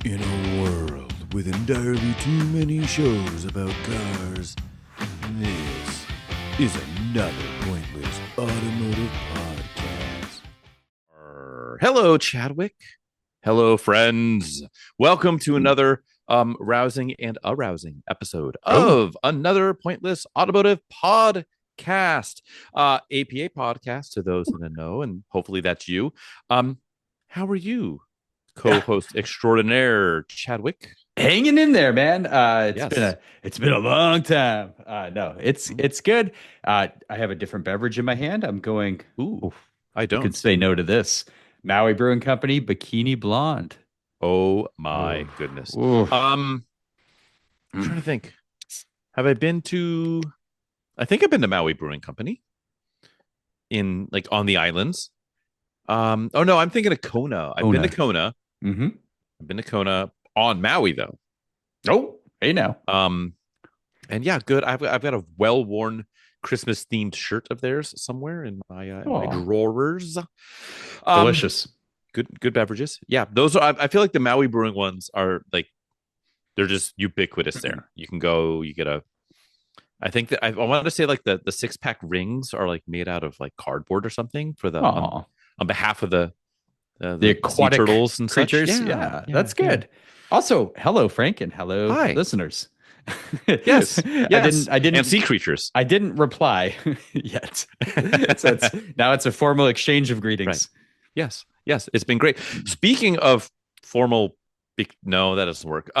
In a world with entirely too many shows about cars, this is another pointless automotive podcast. Hello, Chadwick. Hello, friends. Welcome to another rousing and arousing episode of another pointless automotive podcast. APA podcast to those in the know, and hopefully that's you. How are you, co-host extraordinaire Chadwick? Hanging in there, man. Yes. It's been a long time. No, it's good. I have a different beverage in my hand. I'm going. Ooh, I You don't. could say no to this. Maui Brewing Company Bikini Blonde. Oh my goodness. I'm trying to think. Have I been to? I think I've been to Maui Brewing Company in like on the islands. Oh no, I'm thinking of Kona. I've been to Kona. Mm-hmm. I've been to Kona on Maui though. Oh, hey now. And yeah, good. I've got a well-worn Christmas themed shirt of theirs somewhere in my drawers. Delicious. Good beverages. Yeah, those are. I feel like the Maui Brewing ones are like they're just ubiquitous there. You can go. You get a. I think that I wanted to say like the 6-pack rings are like made out of like cardboard or something for the on behalf of the aquatic sea turtles and creatures. Such. Yeah, that's good. Yeah. Also, hello, Frank, and hello, listeners. Yes. I didn't, and sea creatures. I didn't reply yet. So it's a formal exchange of greetings. Right. Yes, it's been great. Speaking of formal, no, that doesn't work.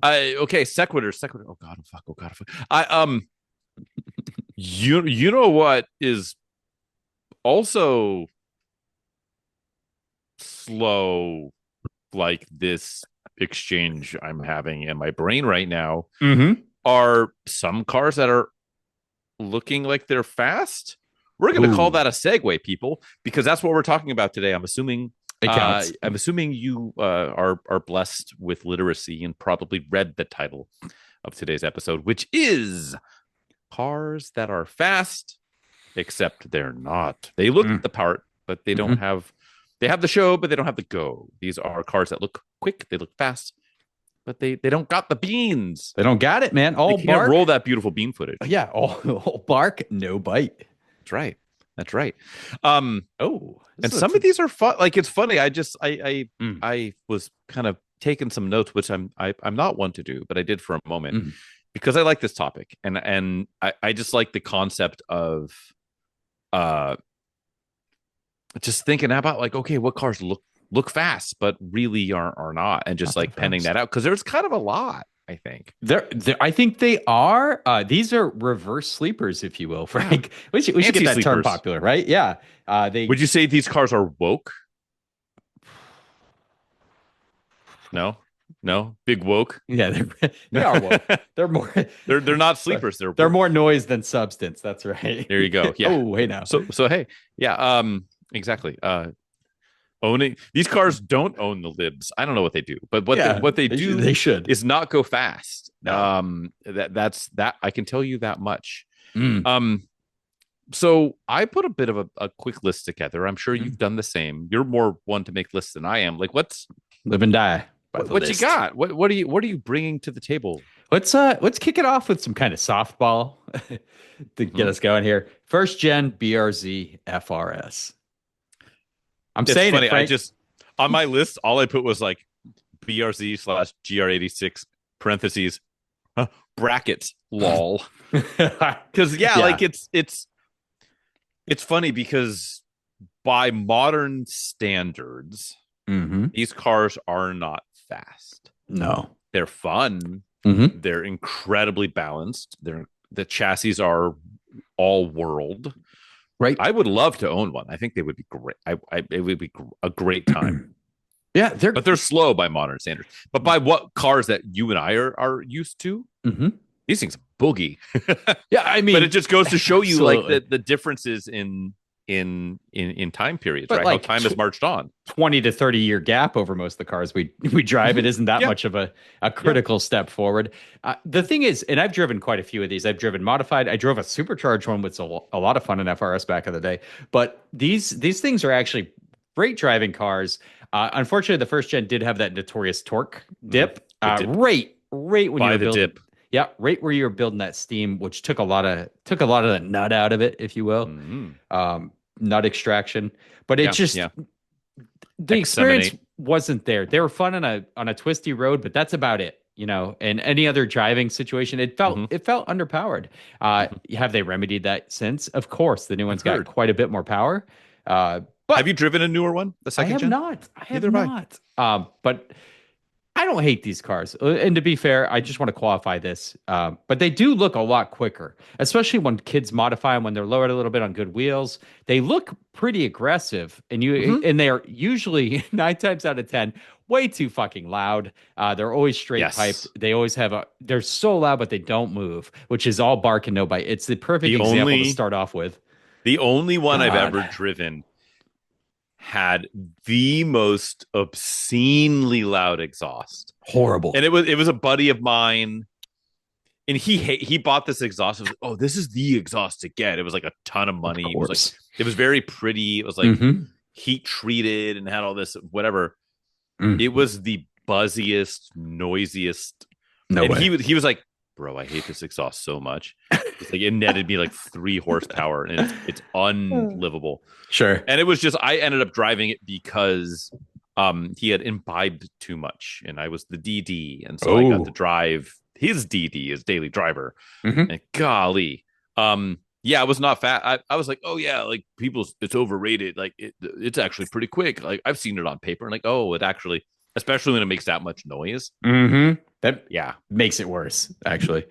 Okay, sequitur. Oh god. You know what is also slow, like this exchange I'm having in my brain right now, are some cars that are looking like they're fast. We're going to call that a segue, people, because that's what we're talking about today. I'm assuming I'm assuming you are blessed with literacy and probably read the title of today's episode, which is cars that are fast, except they're not. They look the part, but they don't have. They have the show, but they don't have the go. These are cars that look quick, they look fast, but they don't got the beans. They don't got it, man. They can't roll that beautiful bean footage. Yeah, all bark, no bite. That's right. And some of these are fun. Like it's funny. I was kind of taking some notes, which I'm not one to do, but I did for a moment because I like this topic, and I just like the concept of just thinking about like, okay, what cars look fast, but really are not, and just like penning that out because there's kind of a lot. I think I think they are. These are reverse sleepers, if you will, Frank. We should get that term popular, right? Yeah. Would you say these cars are woke? No, big woke. Yeah, they are woke. They're more. They're not sleepers. They're more noise than substance. That's right. There you go. Yeah. Oh, hey now. So hey, yeah. Exactly. Owning these cars don't own the libs. I don't know what they do, but what they do they should is not go fast. No. That's I can tell you that much. So I put a bit of a quick list together. I'm sure you've done the same. You're more one to make lists than I am. Like what's live and die. What you got? What are you bringing to the table? Let's kick it off with some kind of softball to get us going here. First gen BRZ FRS. It's saying funny. I just on my list, all I put was like BRZ/GR86 parentheses brackets lol. Because like it's funny because by modern standards, these cars are not fast. No, they're fun. They're incredibly balanced. The chassis are all world. Right. I would love to own one. I think they would be great. It would be a great time. Yeah, but they're slow by modern standards. But by what cars that you and I are used to, these things boogie. Yeah, I mean, but it just goes to show you like the differences in time periods, but right? Like, how time has marched on. 20 to 30 year gap over most of the cars we drive. It isn't that much of a critical step forward. The thing is, and I've driven quite a few of these. I've driven modified. I drove a supercharged one, which was a lot of fun in FRS back in the day. But these things are actually great driving cars. Unfortunately, the first gen did have that notorious torque dip. Dip. Right when you By were the building. dip. Yeah, right where you were building that steam, which took a lot of the nut out of it, if you will. Nut extraction. But it just the experience wasn't there. They were fun on a twisty road, but that's about it. In any other driving situation, it felt underpowered. Have they remedied that since? Of course, the new one's got quite a bit more power. But have you driven a newer one? The second gen? I have not. But I don't hate these cars. And to be fair, I just want to qualify this. But they do look a lot quicker, especially when kids modify them when they're lowered a little bit on good wheels. They look pretty aggressive, and and they are usually 9 times out of 10 way too fucking loud. They're always straight piped. They always have they're so loud, but they don't move, which is all bark and no bite. It's the perfect example to start off with. The only one I've ever driven had the most obscenely loud exhaust. Horrible. And it was a buddy of mine, and he bought this exhaust. It was like, oh, this is the exhaust to get. It was like a ton of money. It was very pretty. It was like heat treated and had all this whatever. It was the buzziest, noisiest. No way. He was like, bro, I hate this exhaust so much. It's like it netted me like 3 horsepower, and it's unlivable. Sure. And it was just I ended up driving it because he had imbibed too much, and I was the DD, and so I got to drive his DD, his daily driver. And golly, yeah, I was not fat. I was like, oh yeah, like it's overrated. Like it's actually pretty quick. Like I've seen it on paper, and like, oh, it actually, especially when it makes that much noise. That makes it worse, actually.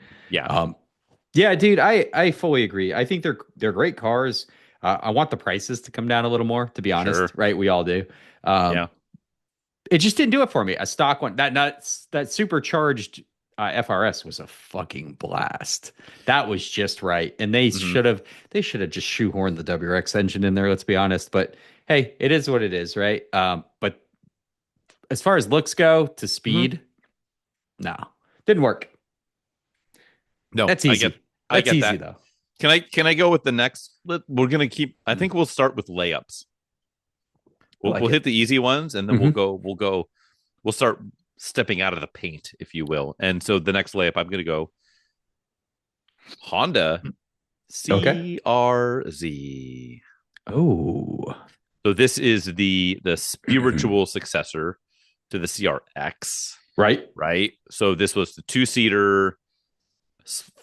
Yeah, dude, I fully agree. I think they're great cars. I want the prices to come down a little more, to be honest. Right? We all do. It just didn't do it for me. A stock one that supercharged FRS was a fucking blast. That was just right, and they should have just shoehorned the WRX engine in there. Let's be honest, but hey, it is what it is, right? But as far as looks go, to speed, no, didn't work. No, that's easy. I get easy that. though. Can I go with the next? We're gonna keep. I think we'll start with layups. We'll hit the easy ones, and then we'll start stepping out of the paint, if you will. And so the next layup, I'm going to go Honda CRZ. Oh, so this is the spiritual successor to the CRX, right. So this was the 2-seater,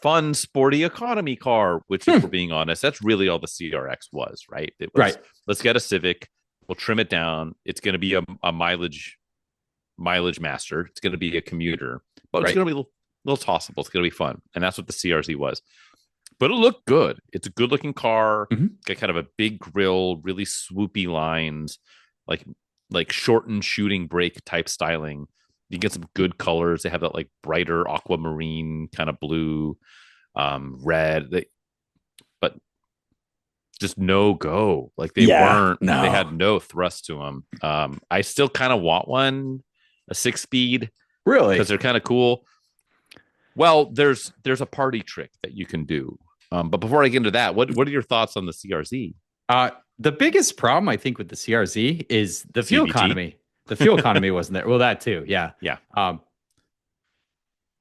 fun, sporty economy car. Which, if we're being honest, that's really all the CRX was, right? It was, right. Let's get a Civic. We'll trim it down. It's going to be a mileage master. It's going to be a commuter, but it's going to be a little tossable. It's going to be fun. And that's what the CRZ was. But it looked good. It's a good looking car. Got kind of a big grill, really swoopy lines, like shortened shooting brake type styling. You get some good colors. They have that like brighter aquamarine kind of blue, red. But just no go. Like they weren't. No. They had no thrust to them. I still kind of want one. A 6-speed, really, because they're kind of cool. Well, there's a party trick that you can do. But before I get into that, what are your thoughts on the CRZ? The biggest problem I think with the CRZ is the fuel economy. The fuel economy wasn't there. Well, that too, yeah. The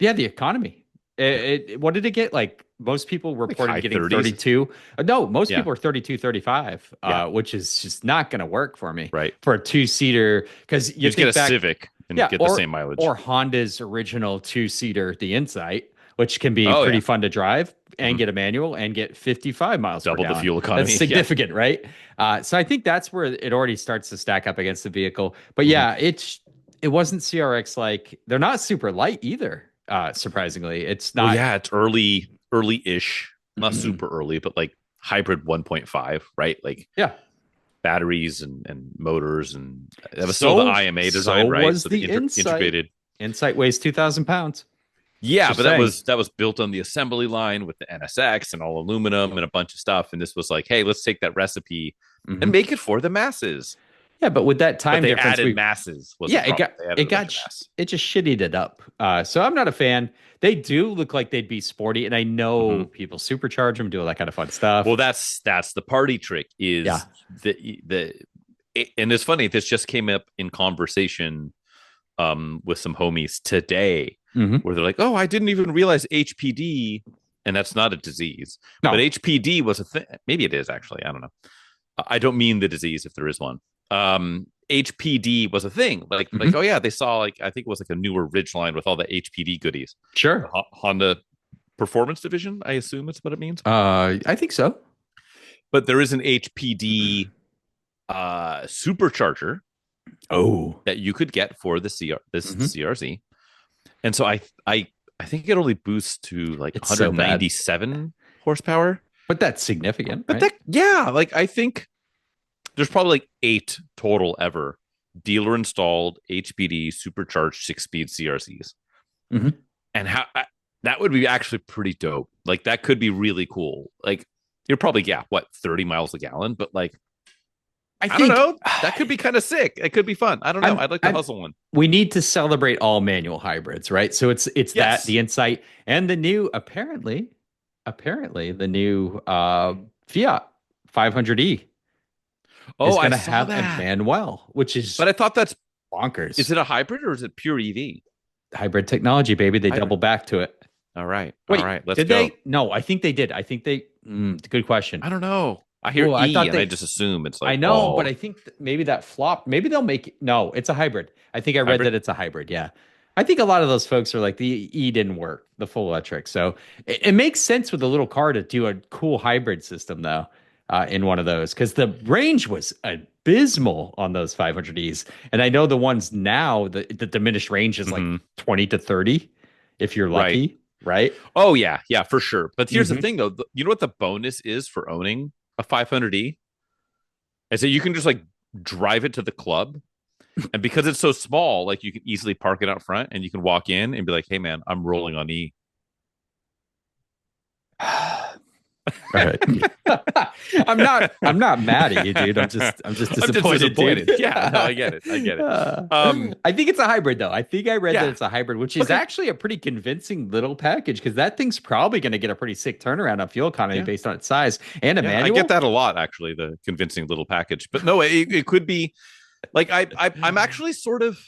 economy. What did it get? Like most people reported getting 30s. 32. No, most people are 32, 35, which is just not going to work for me. Right. For a 2-seater, because you just get a Civic and get the same mileage. Or Honda's original 2-seater, the Insight, which can be pretty fun to drive and get a manual and get 55 miles per gallon. Double the fuel economy. That's significant, right? So I think that's where it already starts to stack up against the vehicle. But it wasn't CRX like. They're not super light either. Surprisingly, it's not. Well, it's early-ish, not super early, but like hybrid 1.5, right? Like batteries and motors, and that was still the IMA design, right? Was the integrated Insight weighs 2,000 pounds. Yeah, but that was built on the assembly line with the NSX and all aluminum and a bunch of stuff. And this was like, hey, let's take that recipe and make it for the masses. Yeah, but with that time difference, added masses. It just shittied it up. So I'm not a fan. They do look like they'd be sporty, and I know people supercharge them, do all that kind of fun stuff. Well, that's the party trick. Is the and it's funny, this just came up in conversation with some homies today, where they're like, "Oh, I didn't even realize HPD," and that's not a disease, but HPD was a thing. Maybe it is actually. I don't know. I don't mean the disease if there is one. HPD was a thing. Like, oh yeah, they saw like I think it was like a newer Ridgeline with all the HPD goodies. Sure, Honda Performance Division. I assume it's what it means. I think so. But there is an HPD supercharger. That you could get for the CRZ, and so I think it only boosts to like 197 horsepower. But that's significant. But like I think there's probably like 8 total ever dealer installed HPD supercharged 6-speed CRZs, and that would be actually pretty dope. Like that could be really cool. Like you're probably 30 miles a gallon, but like. I don't know. That could be kind of sick. It could be fun. I don't know. I'd like to hustle one. We need to celebrate all manual hybrids, right? So it's that the Insight and the new apparently the new Fiat 500e. Is going to have a manual, which is. But I thought that's bonkers. Is it a hybrid or is it pure EV? Hybrid technology, baby. They double back to it. All right. Wait, all right. Let's did go. They? No, I think they did. I think they. Good question. I don't know. I hear I just assume it's like. I know, but I think maybe that flopped. Maybe they'll make it. No, it's a hybrid. I think I read that it's a hybrid. Yeah. I think a lot of those folks are like, the E didn't work, the full electric. So it makes sense with a little car to do a cool hybrid system, though, in one of those, because the range was abysmal on those 500Es. And I know the ones now, the diminished range is like 20 to 30 if you're lucky. Right? Oh, yeah. Yeah, for sure. But here's the thing, though. You know what the bonus is for owning a 500E? Is that you can just like drive it to the club, and because it's so small, like you can easily park it out front and you can walk in and be like, "Hey man, I'm rolling on E." All right. I'm not mad at you, dude. I'm just disappointed. Dude. Yeah, no, I get it. I think it's a hybrid, though. I think I read that it's a hybrid, which is actually a pretty convincing little package, because that thing's probably going to get a pretty sick turnaround on fuel economy based on its size and a manual. I get that a lot, actually, the convincing little package. But no, it could be like I'm actually sort of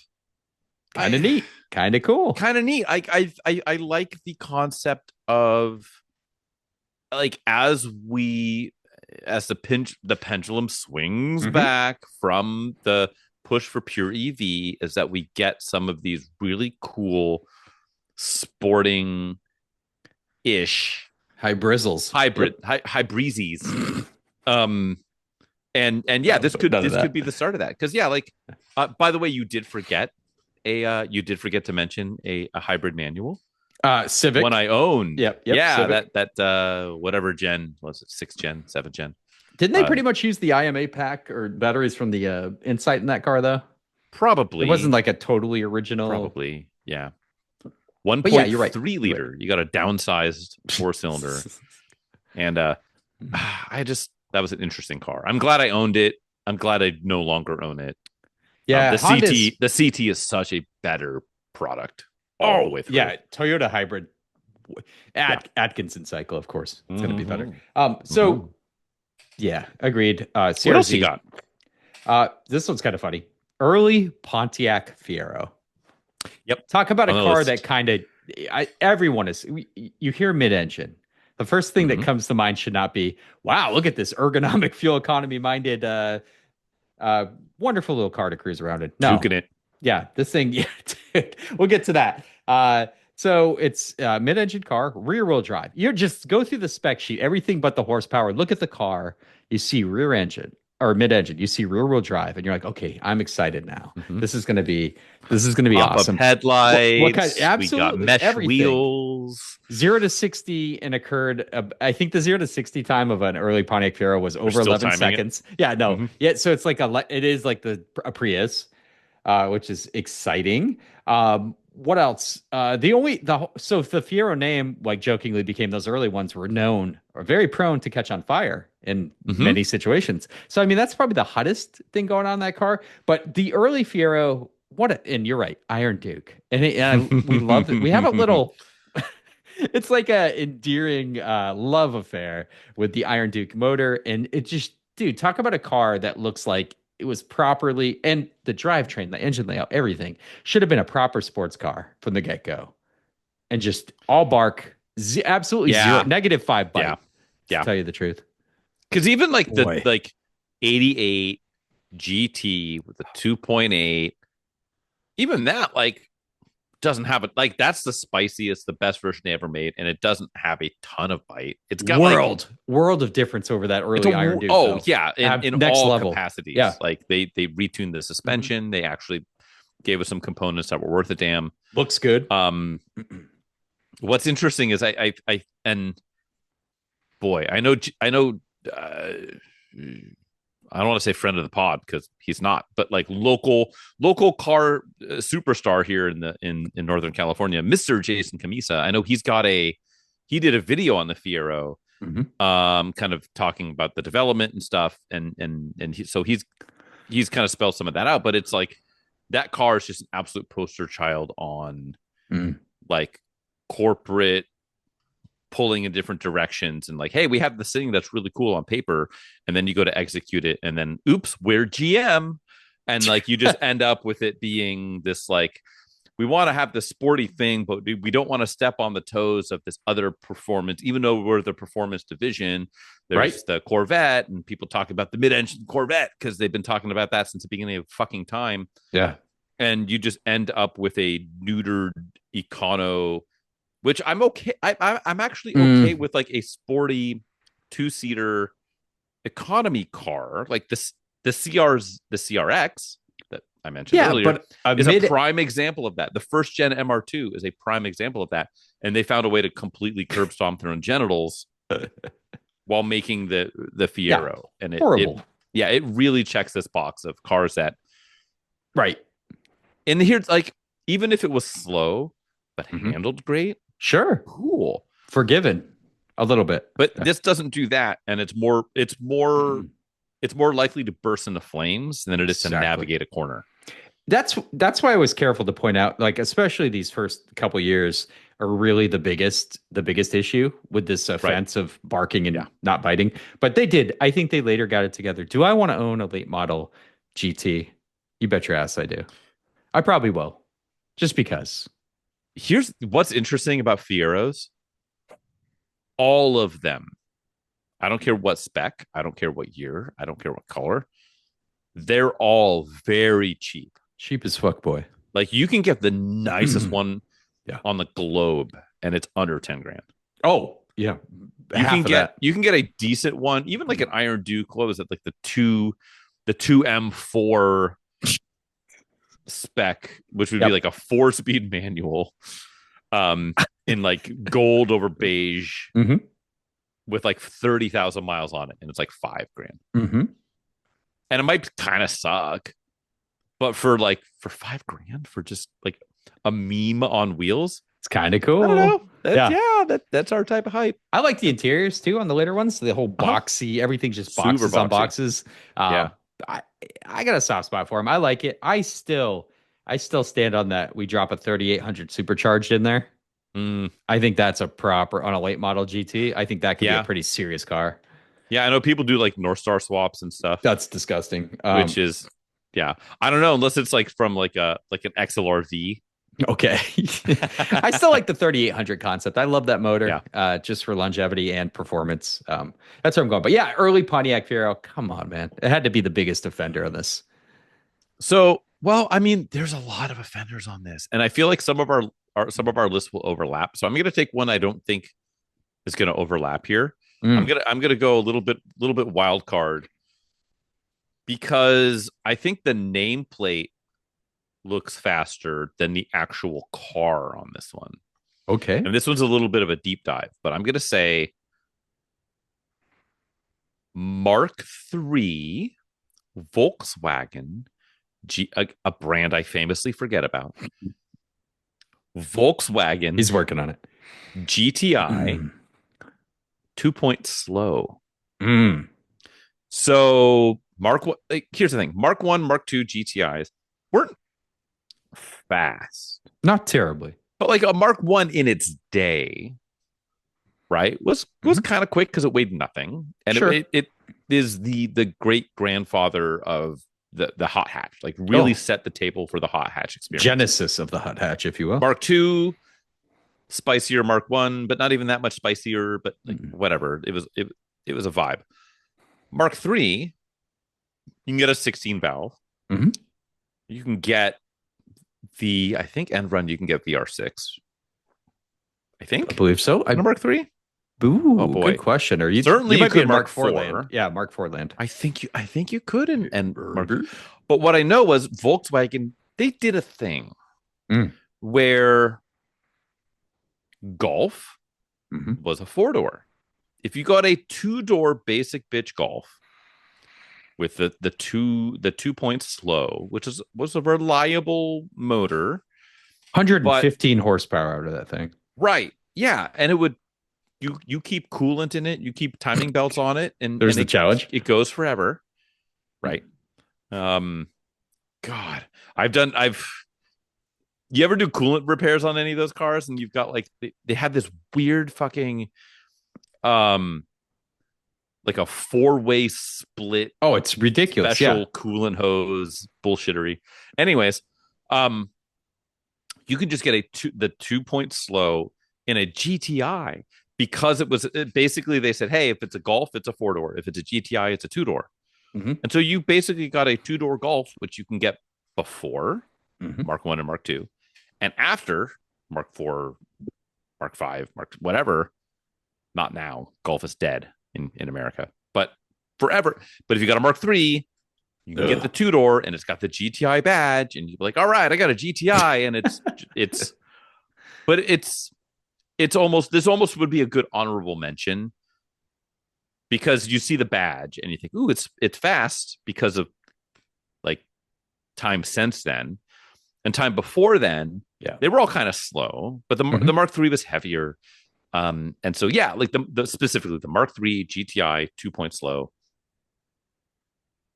kind of neat, kind of cool, kind of neat. I like the concept of. Like as the pendulum swings back from the push for pure EV, is that we get some of these really cool sporting ish hybrizzles, hybrizies. And yeah, this could be the start of that, because like by the way, you did forget to mention a hybrid manual. Civic one I owned. Yep. Yeah, Civic. that whatever gen was it, 6th gen, 7th gen. Didn't they pretty much use the IMA pack or batteries from the Insight in that car, though? Probably. It wasn't like a totally original. Probably, yeah. 1.3 liter. Right. You got a downsized 4-cylinder, and that was an interesting car. I'm glad I owned it. I'm glad I no longer own it. Yeah, the CT is such a better product. All the way through. Yeah, Toyota hybrid. Atkinson cycle, of course. It's going to be better. So, yeah, agreed. CRZ. What else you got? This one's kind of funny. Early Pontiac Fiero. Yep. Talk about a car that kind of everyone is. You hear mid-engine. The first thing that comes to mind should not be, wow, look at this ergonomic, fuel economy minded, wonderful little car to cruise around in. No. Juking it. Yeah, this thing, dude, we'll get to that. So it's a mid-engine car, rear-wheel drive. You just go through the spec sheet, everything but the horsepower. Look at the car. You see rear engine or mid-engine. You see rear-wheel drive, and you're like, okay, I'm excited now. This is going to be awesome. Headlights. What kind? Absolutely, we got mesh everything. wheels. 0 to 60 and occurred. I think the 0 to 60 time of an early Pontiac Fiero was over 11 seconds. Yeah, no, yeah. So it's like it is like a Prius. Which is exciting. What else? So the Fiero name, like jokingly, became those early ones were known or very prone to catch on fire in many situations. So I mean, that's probably the hottest thing going on in that car. But the early Fiero, and you're right, Iron Duke, and we love it. We have a little. It's like a endearing love affair with the Iron Duke motor, and it just, dude, talk about a car that looks like it was properly, and the drivetrain, the engine layout, everything should have been a proper sports car from the get-go. And just all bark, absolutely zero, -5 bite. To tell you the truth. Because even like the 88 GT with a 2.8, even that like doesn't have it. Like that's the spiciest, the best version they ever made, and it doesn't have a ton of bite. It's got world of difference over that early Iron Duke. Oh yeah, in next all level capacities. Yeah, like they retuned the suspension. Mm-hmm. They actually gave us some components that were worth a damn. Looks good. What's interesting is I boy, I know. I don't want to say friend of the pod because he's not, but like local car superstar here in Northern California, Mr. Jason Camisa. I know he did a video on the Fiero, kind of talking about the development and stuff, so he's kind of spelled some of that out. But it's like that car is just an absolute poster child on like corporate pulling in different directions and like, hey, we have this thing that's really cool on paper, and then you go to execute it, and then oops, we're GM, and like you just end up with it being this like, we want to have this sporty thing, but we don't want to step on the toes of this other performance, even though we're the performance division. There's the Corvette, and people talk about the mid-engine Corvette because they've been talking about that since the beginning of fucking time. Yeah, and you just end up with a neutered econo, which I'm okay. I'm actually okay with like a sporty 2-seater economy car, like the CRX that I mentioned earlier, but is a prime example of that. The first gen MR2 is a prime example of that, and they found a way to completely curb stomp their own genitals while making the Fiero, and horrible. It really checks this box of cars that And here's like, even if it was slow but handled great. Sure. Cool. Forgiven a little bit. But this doesn't do that. And it's more likely to burst into flames than it is to navigate a corner. That's why I was careful to point out, like, especially these first couple years are really the biggest issue with this offense of barking and not biting. But I think they later got it together. Do I want to own a late model GT? You bet your ass I do. I probably will. Just because. Here's what's interesting about Fieros. All of them, I don't care what spec, I don't care what year, I don't care what color, they're all very cheap. Cheap as fuck, boy. Like you can get the nicest one on the globe and it's under 10 grand. Oh, yeah. You can get a decent one, even like an Iron Duke. What was it, like the 2M4 spec, which would be like a 4-speed manual, in like gold over beige, with like 30,000 miles on it, and it's like $5 grand. And it might kind of suck, but for $5 grand for just like a meme on wheels, it's kind of cool. I don't know. That's our type of hype. I like the interiors too on the later ones. The whole boxy, everything's just boxes on boxes. I got a soft spot for him. I like it. I still stand on that. We drop a 3800 supercharged in there. I think that's a proper on a late model GT. I think that could be a pretty serious car. Yeah, I know people do like North Star swaps and stuff. That's disgusting. Which is, I don't know, unless it's like from like an XLR-V. Okay. I still like the 3800 concept. I love that motor, just for longevity and performance. That's where I'm going. But yeah, early Pontiac Fiero. Come on, man. It had to be the biggest offender on this. So, well, I mean, there's a lot of offenders on this, and I feel like some of our lists will overlap. So I'm going to take one I don't think is going to overlap here. I'm going to go a little bit wild card, because I think the nameplate looks faster than the actual car on this one. Okay. And this one's a little bit of a deep dive, but I'm going to say Mark III Volkswagen, a brand I famously forget about. Volkswagen. He's working on it. GTI 2-point slow. So here's the thing. Mark 1, Mark 2 GTIs weren't fast. Not terribly. But like a Mark 1 in its day, right, was kind of quick because it weighed nothing. And it is the great grandfather of the hot hatch, like really set the table for the hot hatch experience. Genesis of the hot hatch, if you will. Mark II, spicier. Mark I, but not even that much spicier. But like, whatever, it was a vibe. Mark III, you can get a 16 valve. Mm-hmm. You can get I think end run. You can get the R6. I believe so. Mark III. Ooh, oh boy, good question. Or certainly you might be in Mark IV land. Yeah, Mark IV land. I think you could and Mark. But what I know was Volkswagen, they did a thing where Golf was a 4-door. If you got a 2-door basic bitch Golf with the 2-point slow, which was a reliable motor, 115 horsepower out of that thing. Right. Yeah, and it would you keep coolant in it, you keep timing belts on it, and there's the challenge. It goes forever. Right. God, you ever do coolant repairs on any of those cars, and you've got like they have this weird fucking like a 4-way split. Oh, it's ridiculous. Special coolant hose bullshittery. Anyways, you can just get the 2-point slow in a GTI because basically they said, hey, if it's a Golf, it's a 4-door. If it's a GTI, it's a 2-door. And so you basically got a 2-door Golf, which you can get before Mark I and Mark II, and after Mark IV, Mark V, Mark whatever. Not now. Golf is dead in America, but forever. But if you got a Mark III, you can get the 2-door, and it's got the GTI badge, and you're like, all right, I got a GTI, and it's almost would be a good honorable mention because you see the badge and you think, ooh, it's fast because of like time since then and time before then. Yeah, they were all kind of slow, but the Mark III was heavier. And so, yeah, like specifically the Mark III GTI 2-point slow.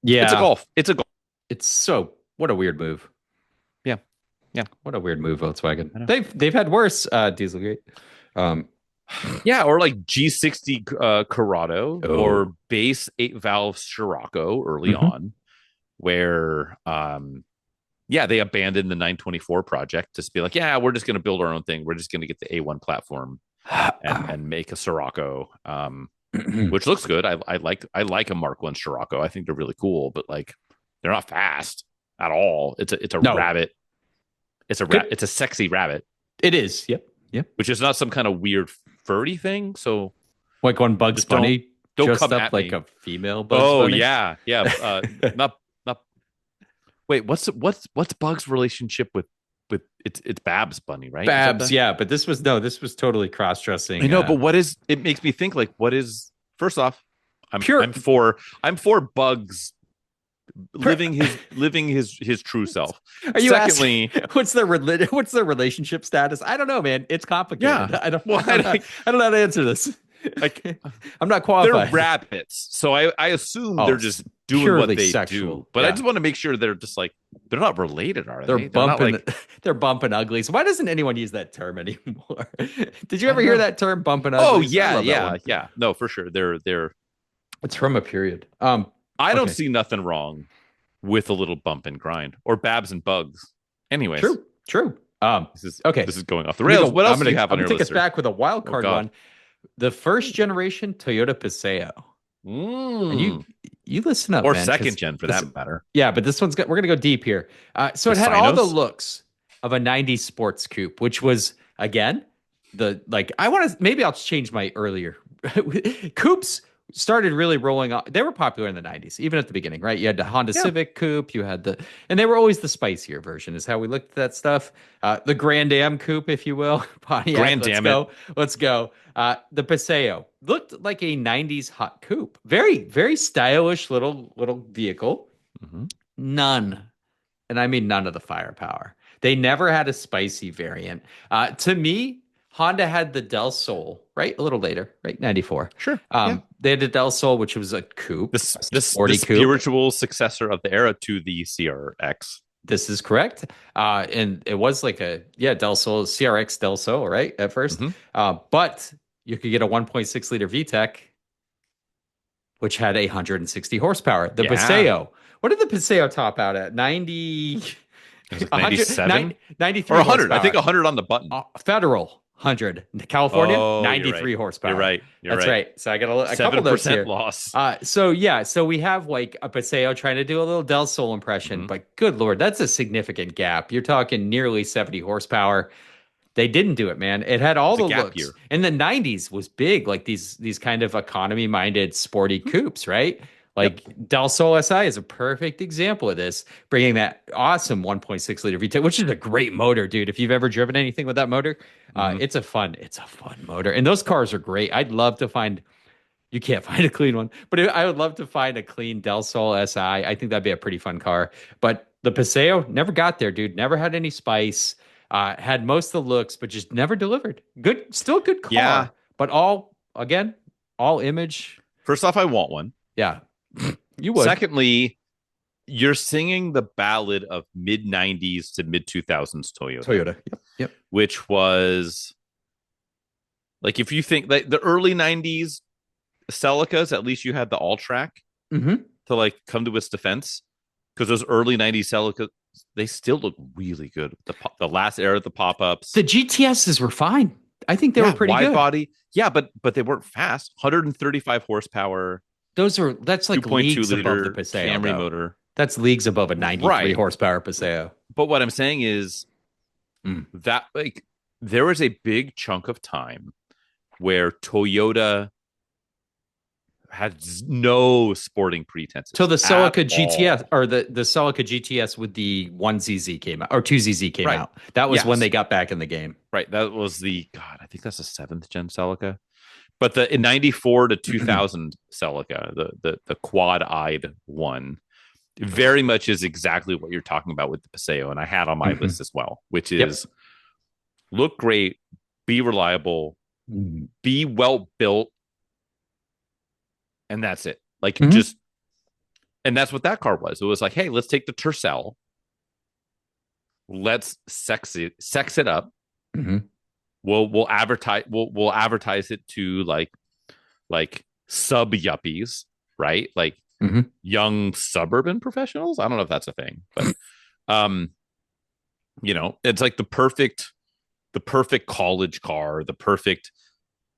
Yeah, it's a Golf. It's so what a weird move. Yeah. What a weird move, Volkswagen. They've had worse Dieselgate. Yeah, or like G60 Corrado or base 8-valve Scirocco early on, where they abandoned the 924 project to be like, yeah, we're just going to build our own thing. We're just going to get the A1 platform and make a Scirocco, which looks good. I like a Mark I Scirocco. I think they're really cool, but like they're not fast at all. It's a rabbit. It's a sexy rabbit. It is. Yep. Which is not some kind of weird furry thing. So like when Bugs Bunny don't come up at like me. a female Bugs Bunny. Yeah. not. Wait, what's Bugs' relationship with it's Babs Bunny, right? Babs, yeah, but this was totally cross-dressing. I know, but it makes me think like first off, I'm for Bugs living his true self. Are you Secondly, what's their relationship status? I don't know, man. It's complicated. Yeah. I don't know how to answer this. Like, I'm not qualified. They're rabbits, so I assume they're just doing what they do. But I just want to make sure they're just like they're not related, are they? They're bumping uglies. Why doesn't anyone use that term anymore? Did you ever hear that term, bumping uglies? Oh yeah. No, for sure. They're. It's from a period. I don't see nothing wrong with a little bump and grind or Babs and Bugs. Anyways, true. This is going off the rails. What else do you have on your list? I'm gonna take us back with a wild card one. The first generation Toyota Paseo. And you listen up, or man, second gen for that matter. Yeah, but this one's we're gonna go deep here. So it had all the looks of a 90s sports coupe, which was again maybe I'll change my earlier coupes. Started really rolling off. They were popular in the 90s, even at the beginning, right? You had the Honda Civic Coupe, and they were always the spicier version, is how we looked at that stuff. The Grand Am Coupe, if you will. Pontiac, Grand Am. Let's go. The Paseo looked like a 90s hot coupe. Very, very stylish little vehicle. None, and I mean none of the firepower. They never had a spicy variant. To me, Honda had the Del Sol, right? A little later, right? 94. Sure. They had the Del Sol, which was a coupe. The coupe. Spiritual successor of the era to the CRX. This is correct. And it was like Del Sol, CRX Del Sol, right? At first. But you could get a 1.6 liter VTEC, which had 160 horsepower. The Paseo What did the Paseo top out at? 90. It was like 97 93 or 100. horsepower. I think 100 on the button. Federal 100. California, Oh, 93 horsepower. You're right. That's right. So I got a couple notes here. Loss. So we have like a Paseo trying to do a little Del Sol impression, but good Lord, that's a significant gap. You're talking nearly 70 horsepower. They didn't do it, man. It had all the looks. Year. In the 90s was big, like these kind of economy-minded sporty coupes, right? Like Del Sol SI is a perfect example of this, bringing that awesome 1.6 liter V10, which is a great motor, dude. If you've ever driven anything with that motor, it's a fun motor. And those cars are great. I'd love to find, you can't find a clean one, but I would love to find a clean Del Sol SI. I think that'd be a pretty fun car. But the Paseo never got there, dude. Never had any spice. Had most of the looks, but just never delivered. Still good car, but all image. First off, I want one. Yeah, you would. Secondly, you're singing the ballad of mid 90s to mid 2000s Toyota. Yep. Which was like, if you think like the early 90s Celicas, at least you had the all track to like come to its defense, because those early 90s Celicas, they still look really good. The last era of the pop-ups. The GTSs were fine. I think they were pretty wide good. Body. Yeah, but they weren't fast. 135 horsepower. That's like leagues above the Paseo Camry motor. That's leagues above a 93 horsepower Paseo. But what I'm saying is that like there was a big chunk of time where Toyota had no sporting pretenses. So the Celica GTS or the Celica GTS with the 1ZZ came out, or 2ZZ came out. That was when they got back in the game. Right. That was I think that's the 7th gen Celica. But in 94 to 2000 Celica, the quad-eyed one, very much is exactly what you're talking about with the Paseo. And I had on my list as well, which is look great, be reliable, be well built. And that's it. Like and that's what that car was. It was like, hey, let's take the Tercel. Let's sex it up. We'll advertise it to like sub yuppies, right? Like young suburban professionals. I don't know if that's a thing, but it's like the perfect college car, the perfect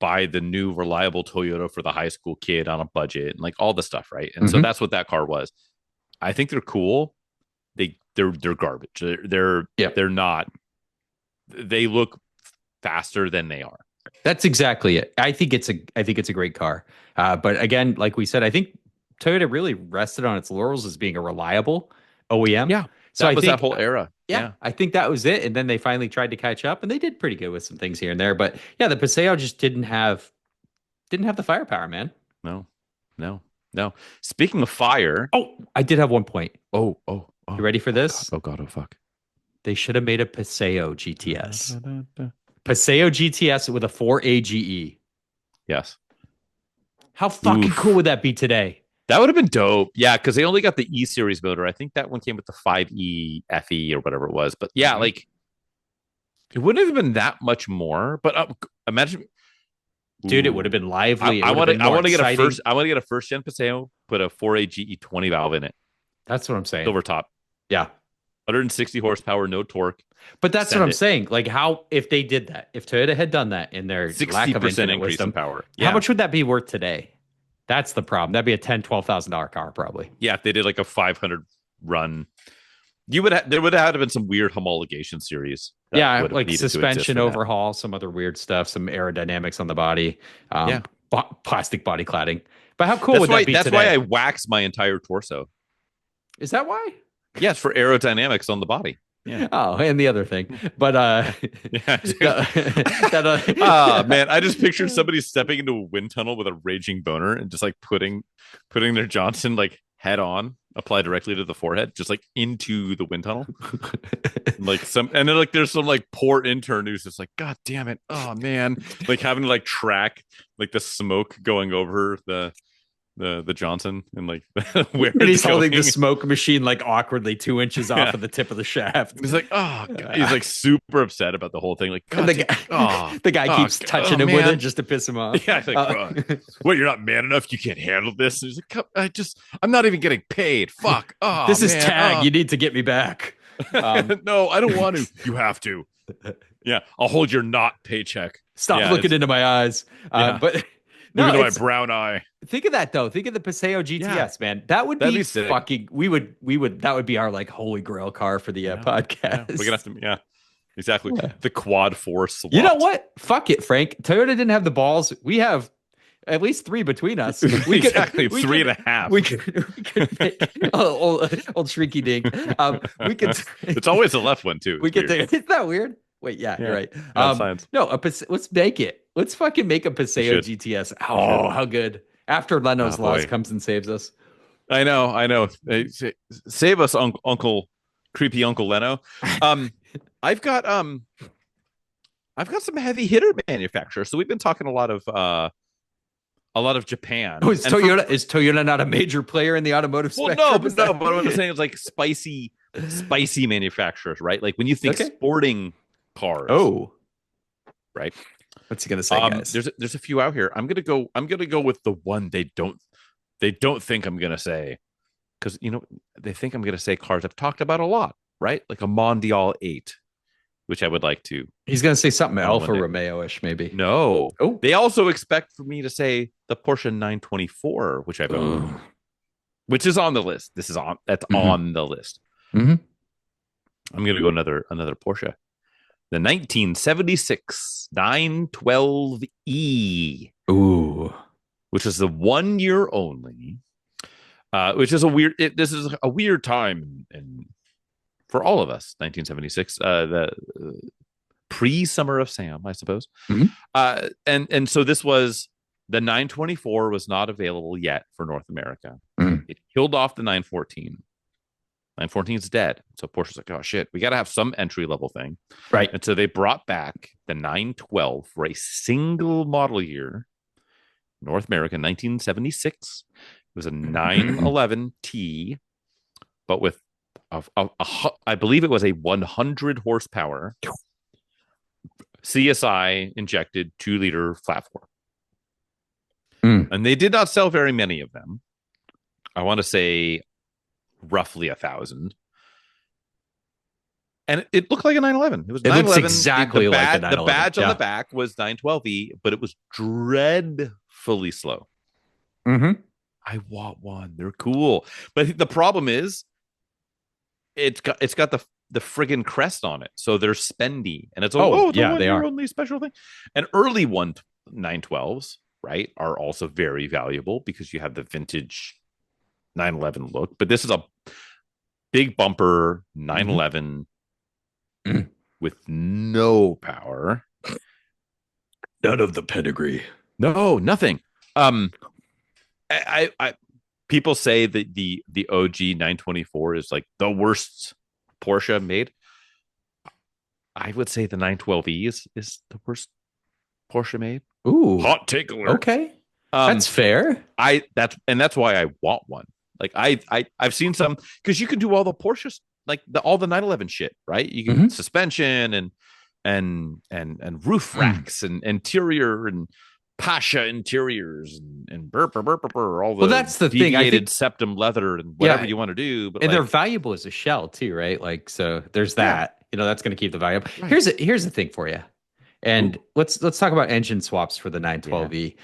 buy the new reliable Toyota for the high school kid on a budget, and like all the stuff, right? And so that's what that car was. I think they're cool. They're garbage. They're not. They look faster than they are. That's exactly it. I think it's a great car. But again, like we said, I think Toyota really rested on its laurels as being a reliable OEM. Yeah. So I think that whole era. Yeah, I think that was it. And then they finally tried to catch up, and they did pretty good with some things here and there. But yeah, the Paseo just didn't have the firepower, man. No. Speaking of fire. Oh, I did have one point. Oh. You ready for this? Oh God. Oh fuck. They should have made a Paseo GTS. Paseo GTS with a 4AGE. Yes. How fucking cool would that be today? That would have been dope. Yeah, because they only got the E series motor. I think that one came with the 5E FE or whatever it was. But yeah, like it wouldn't have been that much more. But imagine, dude, it would have been lively. I want to get a first gen Paseo, put a 4AGE 20 valve in it. That's what I'm saying. Silver top. Yeah. 160 horsepower, no torque. But that's what I'm saying. Like, how, if they did that, if Toyota had done that in their 60% increase in power, how much would that be worth today? That's the problem. That'd be a $10,000-$12,000 car, probably. Yeah, if they did like a 500 run, there would have been some weird homologation series. Yeah, like suspension overhaul, some other weird stuff, some aerodynamics on the body, plastic body cladding. But how cool would that be? That's today? why I wax my entire torso. Is that why? Yes, for aerodynamics on the body. Yeah. Oh, and the other thing, but man, I just pictured somebody stepping into a wind tunnel with a raging boner and just like putting their Johnson like head on, apply directly to the forehead, just like into the wind tunnel. And then like there's some like poor intern who's just like, God damn it, oh man, like having to like track like the smoke going over the the Johnson and like where and he's holding the smoke machine like awkwardly 2 inches off of the tip of the shaft. He's like, oh, God. He's like super upset about the whole thing. Like, God, the guy keeps touching him with it just to piss him off. Yeah, like, what? You're not man enough. You can't handle this. And he's like, I'm not even getting paid. Fuck. Oh, this is tag. You need to get me back. No, I don't want to. You have to. Yeah, I'll hold your not paycheck. Stop looking into my eyes. But. No, look into my brown eye. Think of that though. Think of the Paseo GTS, man. That'd be fucking. We would. That would be our like holy grail car for the podcast. Yeah. We're gonna have to. Yeah, exactly. Yeah. The quad force. Swap. You know what? Fuck it, Frank. Toyota didn't have the balls. We have at least 3 between us. We exactly could, 3.5. We could make old shrinky dink. We could. It's always the left one too. We could. Isn't that weird? Wait, yeah, you're right. Let's make it. Let's fucking make a Paseo GTS. Oh, how good. After Leno's Laws comes and saves us. I know. Save us, creepy Uncle Leno. I've got some heavy hitter manufacturers. So we've been talking a lot of Japan. Oh, is Toyota not a major player in the automotive spectrum? No, but what I'm saying is like spicy manufacturers, right? Like when you think sporting cars. Oh, right. What's he gonna say, guys? There's a few out here. I'm gonna go with the one they don't think I'm gonna say, because they think I'm gonna say cars I've talked about a lot, right? Like a Mondial 8, which I would like to. He's gonna say something Alfa Romeo-ish, maybe. No. Oh. They also expect for me to say the Porsche 924, which I've owned, which is on the list. That's on the list. Mm-hmm. I'm gonna go another Porsche. The 1976 912E. Ooh. Which is the 1 year only. Which is this is a weird time and for all of us. 1976. The pre-Summer of Sam, I suppose. Mm-hmm. And so this was the 924 was not available yet for North America. Mm. It killed off the 914. 914 is dead. So Porsche's like, oh shit, we got to have some entry level thing. Right. And so they brought back the 912 for a single model year, North America, 1976. It was a 911T, but with I believe it was a 100 horsepower CSI injected 2-liter flat four. And they did not sell very many of them. I want to say roughly 1,000, and it looked like a 911. It was 911. Looks exactly like a 911. The badge on the back was 912E, but it was dreadfully slow. Mm-hmm. I want one. They're cool, but the problem is, it's got the friggin' crest on it, so they're spendy, and it's they are only special thing. And early 912s, right, are also very valuable because you have the vintage 911 look, but this is a big bumper 911 with no power, none of the pedigree, nothing. I people say that the OG 924 is like the worst Porsche made. I would say the 912E is the worst Porsche made. Ooh, hot take alert. Okay, that's fair. That's why I want one. Like I've seen some, because you can do all the Porsches, like all the 911 shit, right? You can suspension and roof racks and interior and Pasha interiors and burr, all the that's the deviated septum leather and whatever you want to do. But they're valuable as a shell too, right? Like, so there's that. That's going to keep the value up. Right. Here's the thing for you. And let's talk about engine swaps for the 912E.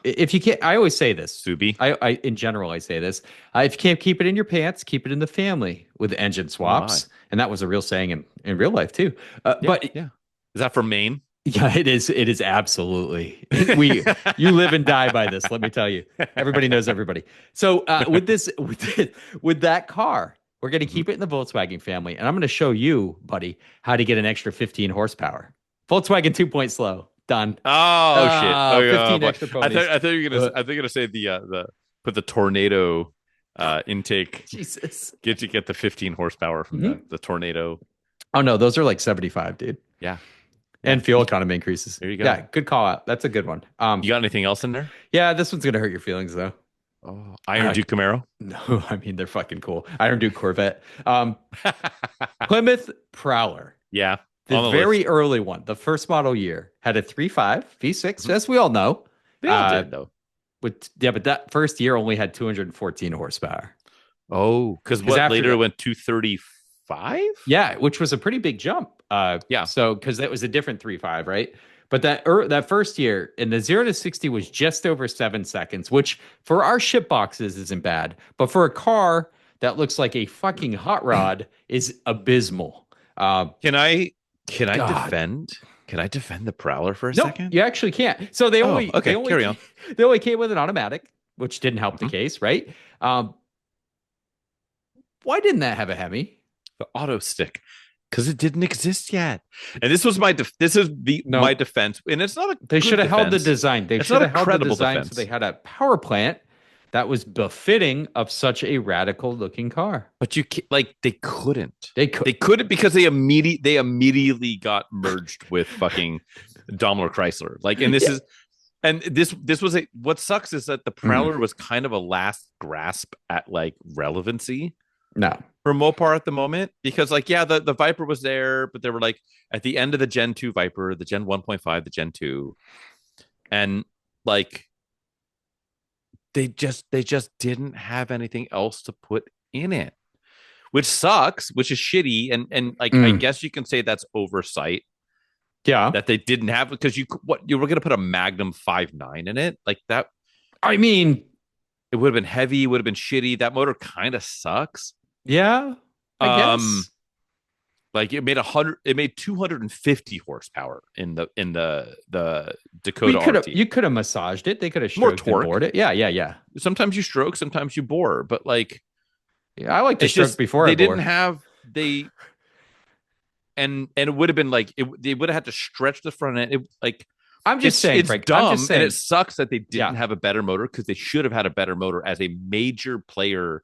If you can't, I always say this. Subi. I in general, I say this. If you can't keep it in your pants, keep it in the family with engine swaps. And that was a real saying in real life too. Is that from Maine? Yeah, it is. It is absolutely. You live and die by this. Let me tell you. Everybody knows everybody. So with that car, we're going to keep it in the Volkswagen family, and I'm going to show you, buddy, how to get an extra 15 horsepower. Volkswagen 2-point slow. Done. Oh shit! 15 extra ponies. I thought you were gonna say the put the tornado intake. Jesus. Get the 15 horsepower from the tornado. Oh no, those are like 75, dude. Yeah. And fuel economy increases. There you go. Yeah, good call out. That's a good one. You got anything else in there? Yeah, this one's gonna hurt your feelings though. Oh, Iron Duke Camaro. No, I mean they're fucking cool. Iron Duke Corvette. Plymouth Prowler. Yeah. The very early one, the first model year, had a 3.5 V6, as we all know. They all did, though. But that first year only had 214 horsepower. Oh, because what later went 235? Yeah, which was a pretty big jump. Yeah. So because that was a different 3.5, right? But that first year, and the 0 to 60 was just over 7 seconds, which for our ship boxes isn't bad, but for a car that looks like a fucking hot rod is abysmal. Can I defend? Can I defend the Prowler for a second? You actually can't. So they only carry on. They only came with an automatic, which didn't help the case, right? Why didn't that have a Hemi? The auto stick, because it didn't exist yet. And this was my my defense. And it's not a they should have held the design. They should have held the design defense. So they had a power plant that was befitting of such a radical looking car. But they couldn't. They couldn't because they immediately got merged with fucking Daimler Chrysler. This was what sucks is that the Prowler was kind of a last grasp at like relevancy. No. For Mopar at the moment, because the Viper was there, but they were like at the end of the Gen 2 Viper, the Gen 1.5, the Gen 2, and like they just didn't have anything else to put in it, which sucks, which is shitty, and I guess you can say that's oversight. Yeah, that they didn't have, because you were going to put a Magnum 5.9 in it like that. I mean, it would have been heavy, would have been shitty. That motor kind of sucks. Yeah, I guess. Like it made 250 horsepower in the Dakota RT. You could have massaged it. They could have stroked and bored it. Yeah. Sometimes you stroke, sometimes you bore, but I like to stroke before they I bore. didn't have and it would have been they would have had to stretch the front end. I'm just saying, it's Frank, dumb, I'm just saying. And it sucks that they didn't have a better motor, because they should have had a better motor as a major player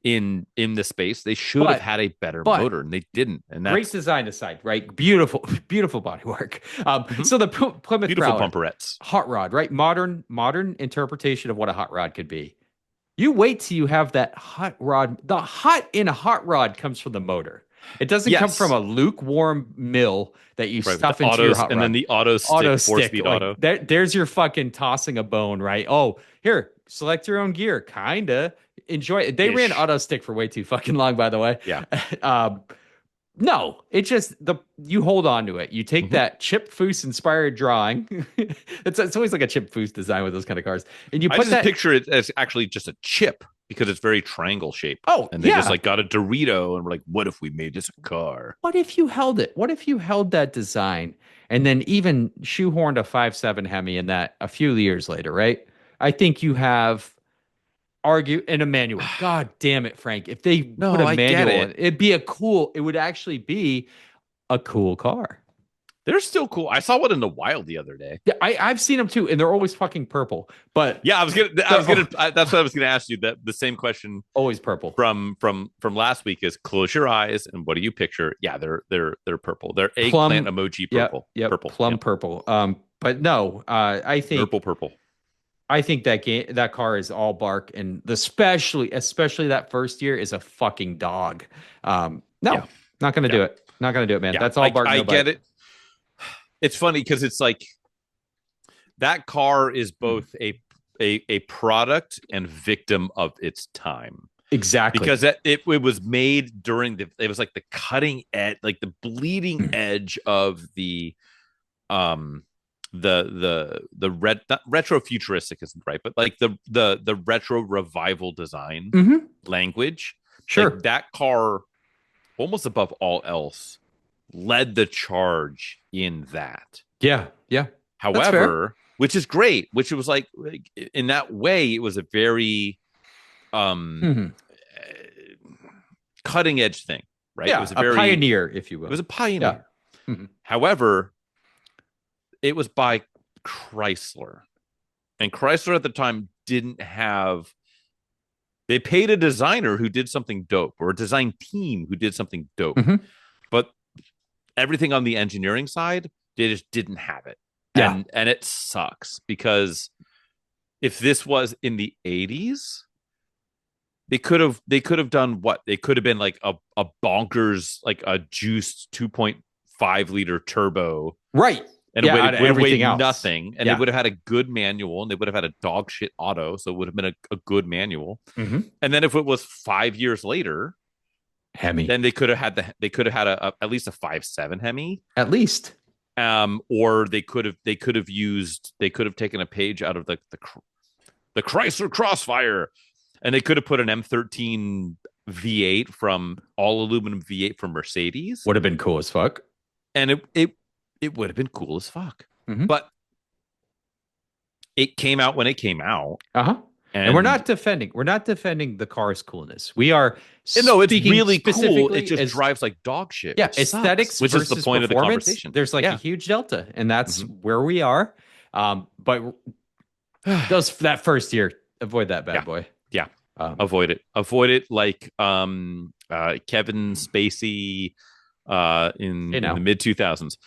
in the space. They should have had a better motor, and they didn't. And that's great design aside, right? Beautiful bodywork. So the Plymouth beautiful Prowler, bumperettes, hot rod, right? Modern interpretation of what a hot rod could be. You wait till you have that hot rod. The hot in a hot rod comes from the motor. It doesn't come from a lukewarm mill that you stuff into your hot rod. And then the auto stick, 4-speed auto. There's your fucking tossing a bone, right? Oh, here, select your own gear. Kinda enjoy it. They ran auto stick for way too fucking long, by the way. Yeah. No, it's just you hold on to it. You take that Chip Foose inspired drawing. it's always like a Chip Foose design with those kind of cars, and you put picture it as actually just a chip, because it's very triangle shaped. Oh, and they just got a Dorito and we're like, what if we made this a car? What if you held it? What if you held that design and then even shoehorned a 5.7 Hemi in that a few years later, right? I think you have in a manual. God damn it, Frank. If they put a manual in, it would actually be a cool car. They're still cool. I saw one in the wild the other day. Yeah, I've seen them too, and they're always fucking purple. But yeah, that's what I was gonna ask you. That the same question. Always purple. From last week is, close your eyes and what do you picture? Yeah, they're purple. They're eggplant emoji purple. Yeah, purple. Plum purple. But no, I think purple. I think that car is all bark, and especially that first year is a fucking dog. Not gonna do it. Not gonna do it, man. That's all bark. I get it. It's funny because it's like that car is both a product and victim of its time. Exactly. Because it was made during it was like the cutting edge, like the bleeding edge of the retro futuristic isn't right, but like the retro revival design language. Sure. Like that car, almost above all else, led the charge in that. Yeah. However, which is great, which it was like in that way, it was a very cutting edge thing, right? Yeah, it was a pioneer, if you will. It was a pioneer. Yeah. Mm-hmm. However, it was by Chrysler. And Chrysler at the time didn't have. They paid a designer who did something dope, or a design team who did something dope. But everything on the engineering side, they just didn't have it. And it sucks because if this was in the 80s, they could have done what? They could have been like a bonkers, like a juiced 2.5 liter turbo. Right. And it would have weighed else. nothing. And they would have had a good manual, and they would have had a dog shit auto. So it would have been a good manual. Mm-hmm. And then if it was 5 years later, Hemi, then they could have had at least a 5.7 Hemi. At least. Or they could have taken a page out of the Chrysler Crossfire, and they could have put an M13 V8 from all aluminum V8 from Mercedes. Would have been cool as fuck. And it would have been cool as fuck. Mm-hmm. But it came out when it came out. Uh-huh. And we're not defending the car's coolness. We are it's really cool. It just drives like dog shit. Yeah, aesthetics, which is the point of the conversation. There's like a huge delta, and that's where we are. But that first year, avoid that bad boy. Yeah. Avoid it like Kevin Spacey in the mid 2000s.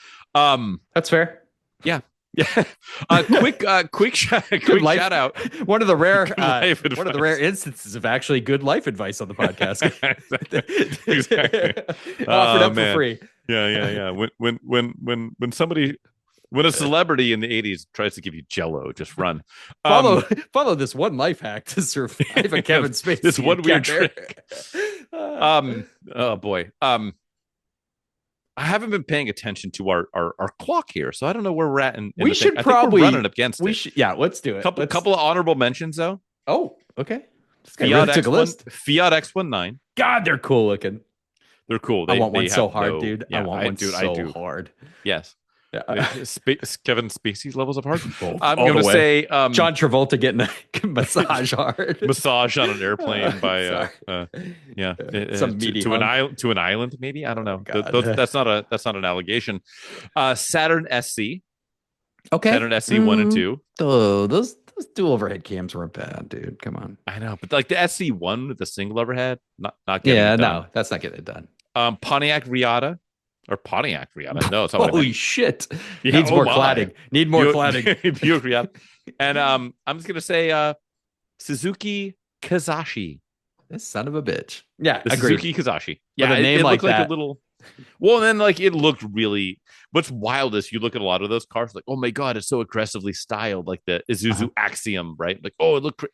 That's fair. Yeah. Yeah. Quick shout out. One of the rare instances of actually good life advice on the podcast. Exactly. Offered up for free. Yeah. When a celebrity in the 80s tries to give you Jello, just run. Follow this one life hack to survive a Kevin Spacey. This one weird trick. Oh boy. I haven't been paying attention to our clock here, so I don't know where we're at. We should probably run it against it. Yeah, let's do it. Couple of honorable mentions though. Oh, okay. Fiat X19. God, they're cool looking. They're cool. I want one so hard, dude. I want one so hard. Yes. Yeah. Kevin Spacey's levels of hard. I'm going to say John Travolta getting a massage hard. Massage on an airplane by some meaty to an island maybe. I don't know. That's not an allegation. Saturn SC. Okay. Saturn SC 1 and 2. Oh, those dual overhead cams weren't bad, dude. Come on. I know, but like the SC1 with the single overhead, not getting it done. No, that's not getting it done. Pontiac Riata. Or Pontiac Riata. No, it's not. Holy shit. Needs more cladding. Need more cladding. Buick Riata. And I'm just gonna say Suzuki Kazashi. This son of a bitch. Yeah, agreed. Suzuki Kazashi. Yeah, a name it like looked that. Like a little. Well, and then like it looked really. What's wild is you look at a lot of those cars, like, oh my god, it's so aggressively styled, like the Isuzu Axiom, right? Like, oh, it looked.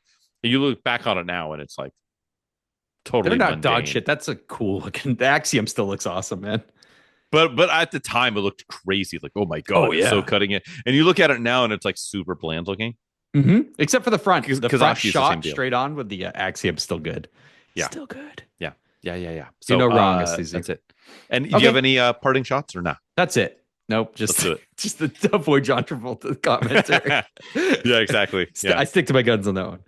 You look back on it now, and it's like totally. They're not dog shit. That's a cool looking. The Axiom still looks awesome, man. But at the time it looked crazy, like, oh my god, it's so cutting it. And you look at it now and it's like super bland looking. Mm-hmm. Except for the front, because the front shot straight on with the Axiom still good. Yeah, still good. Yeah. So no wrong. That's it. And do you have any parting shots or not? That's it. Nope. Just the avoid John Travolta commenter. Yeah, exactly. Yeah. I stick to my guns on that one.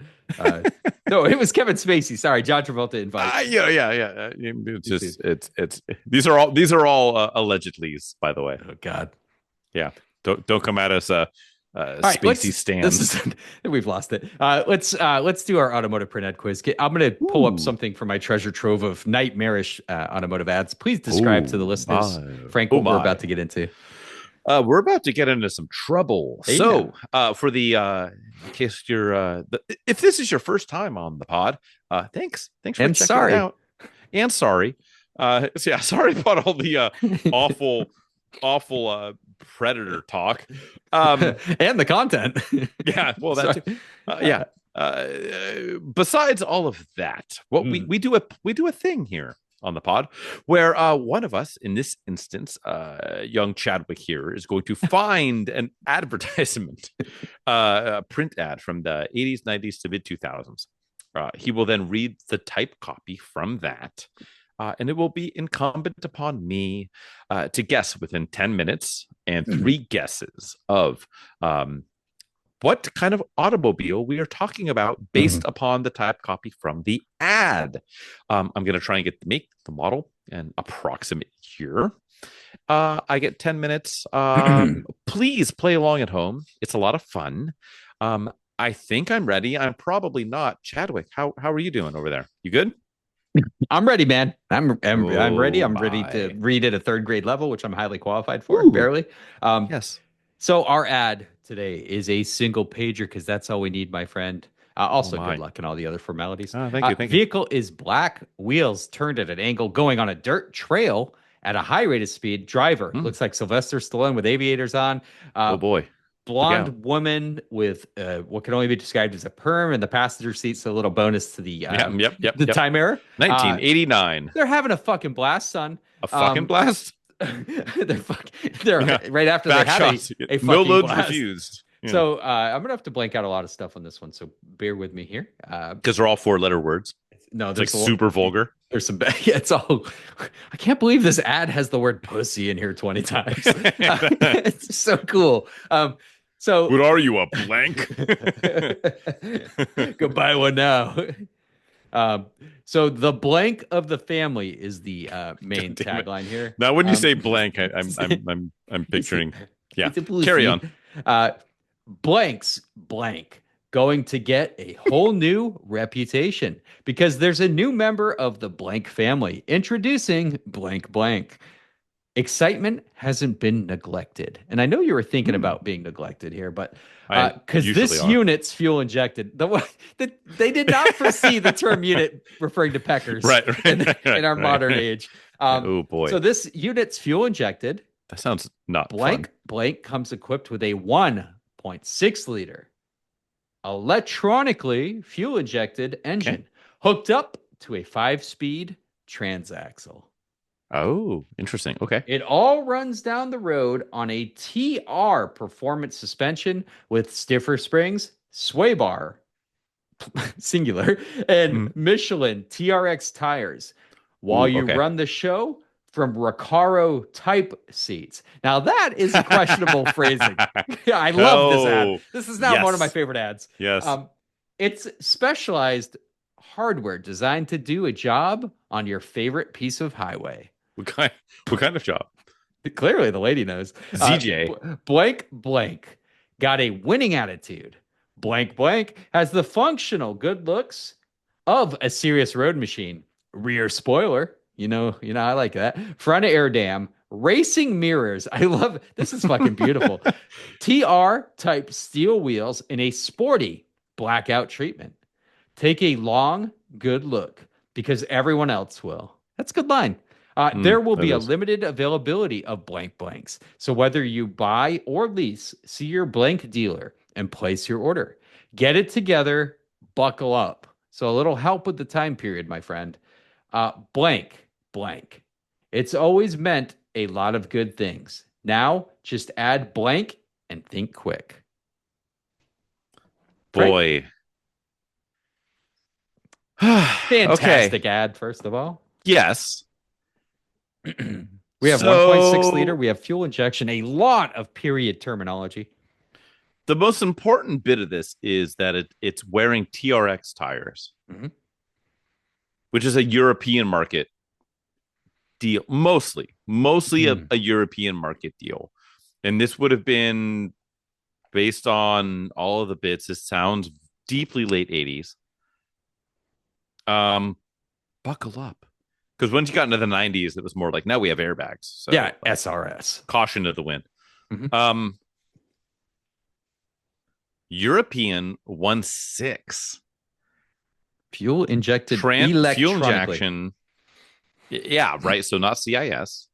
No, it was Kevin Spacey. Sorry, John Travolta invited. Yeah. It's these are all allegedlys, by the way. Oh God. Yeah. Don't come at us. Spacey stands. We've lost it. Let's do our automotive print ad quiz. I'm going to pull up something from my treasure trove of nightmarish automotive ads. Please describe to the listeners, Frank, what we're about to get into. We're about to get into some trouble. Hey, so, for the in case you're if this is your first time on the pod, thanks for checking it out. And sorry. Sorry about all the awful Predator talk. And the content. Yeah, well that too. Besides all of that, what we do a thing here on the pod where one of us, in this instance, young Chadwick here, is going to find an advertisement, a print ad from the 80s, 90s to mid 2000s. He will then read the type copy from that. And it will be incumbent upon me to guess within 10 minutes and 3 guesses of what kind of automobile we are talking about based upon the type copy from the ad. I'm going to try and make the model and approximate here. I get 10 minutes. Please play along at home. It's a lot of fun. I think I'm ready. I'm probably not. Chadwick, how are you doing over there? You good? I'm ready, man. I'm ready. I'm ready to read at a 3rd grade level, which I'm highly qualified for. Barely. Yes. So our ad today is a single pager because that's all we need, my friend. Also, good luck in all the other formalities. Thank you. Vehicle is black, wheels turned at an angle, going on a dirt trail at a high rate of speed. Driver looks like Sylvester Stallone with aviators on. Oh boy. Blonde woman with what can only be described as a perm in the passenger seat. So a little bonus to the time error. 1989. They're having a fucking blast, son. A fucking blast? They're right after they had a fucking no loads blast. refused. Yeah. So I'm gonna have to blank out a lot of stuff on this one. So bear with me here. Because they're all 4-letter words. No, it's like super vulgar. There's some. Yeah, it's all. I can't believe this ad has the word pussy in here 20 times. It's so cool. So what are you, a blank? Go buy one now. So the blank of the family is the main tagline here. Now, when you say blank, I'm picturing. Yeah, carry on. Blanks blank going to get a whole new reputation because there's a new member of the blank family. Introducing blank blank. Excitement hasn't been neglected. And I know you were thinking about being neglected here, but because this unit's fuel injected, they did not foresee the term unit referring to peckers in our modern age. Oh boy. So this unit's fuel injected. That sounds not blank. Fun. Blank comes equipped with a 1.6 liter electronically fuel injected engine hooked up to a 5-speed transaxle. Oh, interesting. Okay. It all runs down the road on a TR performance suspension with stiffer springs, sway bar, singular, and Michelin TRX tires while you run the show from Recaro type seats. Now that is questionable phrasing. I love this ad. This is now one of my favorite ads. Yes. It's specialized hardware designed to do a job on your favorite piece of highway. What kind of job? Clearly, the lady knows. ZJ. Blank blank got a winning attitude. Blank blank has the functional good looks of a serious road machine. Rear spoiler, you know, I like that. Front air dam, racing mirrors. I love it. This is fucking beautiful. TR type steel wheels in a sporty blackout treatment. Take a long, good look because everyone else will. That's a good line. There will be a limited availability of blank blanks. So whether you buy or lease, see your blank dealer and place your order. Get it together, buckle up. So a little help with the time period, my friend. Blank blank. It's always meant a lot of good things. Now just add blank and think quick. Boy. Fantastic ad, first of all. Yes. We have 1.6 liter. We have fuel injection. A lot of period terminology. The most important bit of this is that it's wearing TRX tires, which is a European market deal. Mostly a European market deal. And this would have been based on all of the bits. This sounds deeply late 80s. Buckle up. Because once you got into the 90s, it was more like, now we have airbags. So, yeah, SRS. Caution to the wind. European 1.6. Fuel injected electronically. Fuel injection. Yeah, right. So not CIS.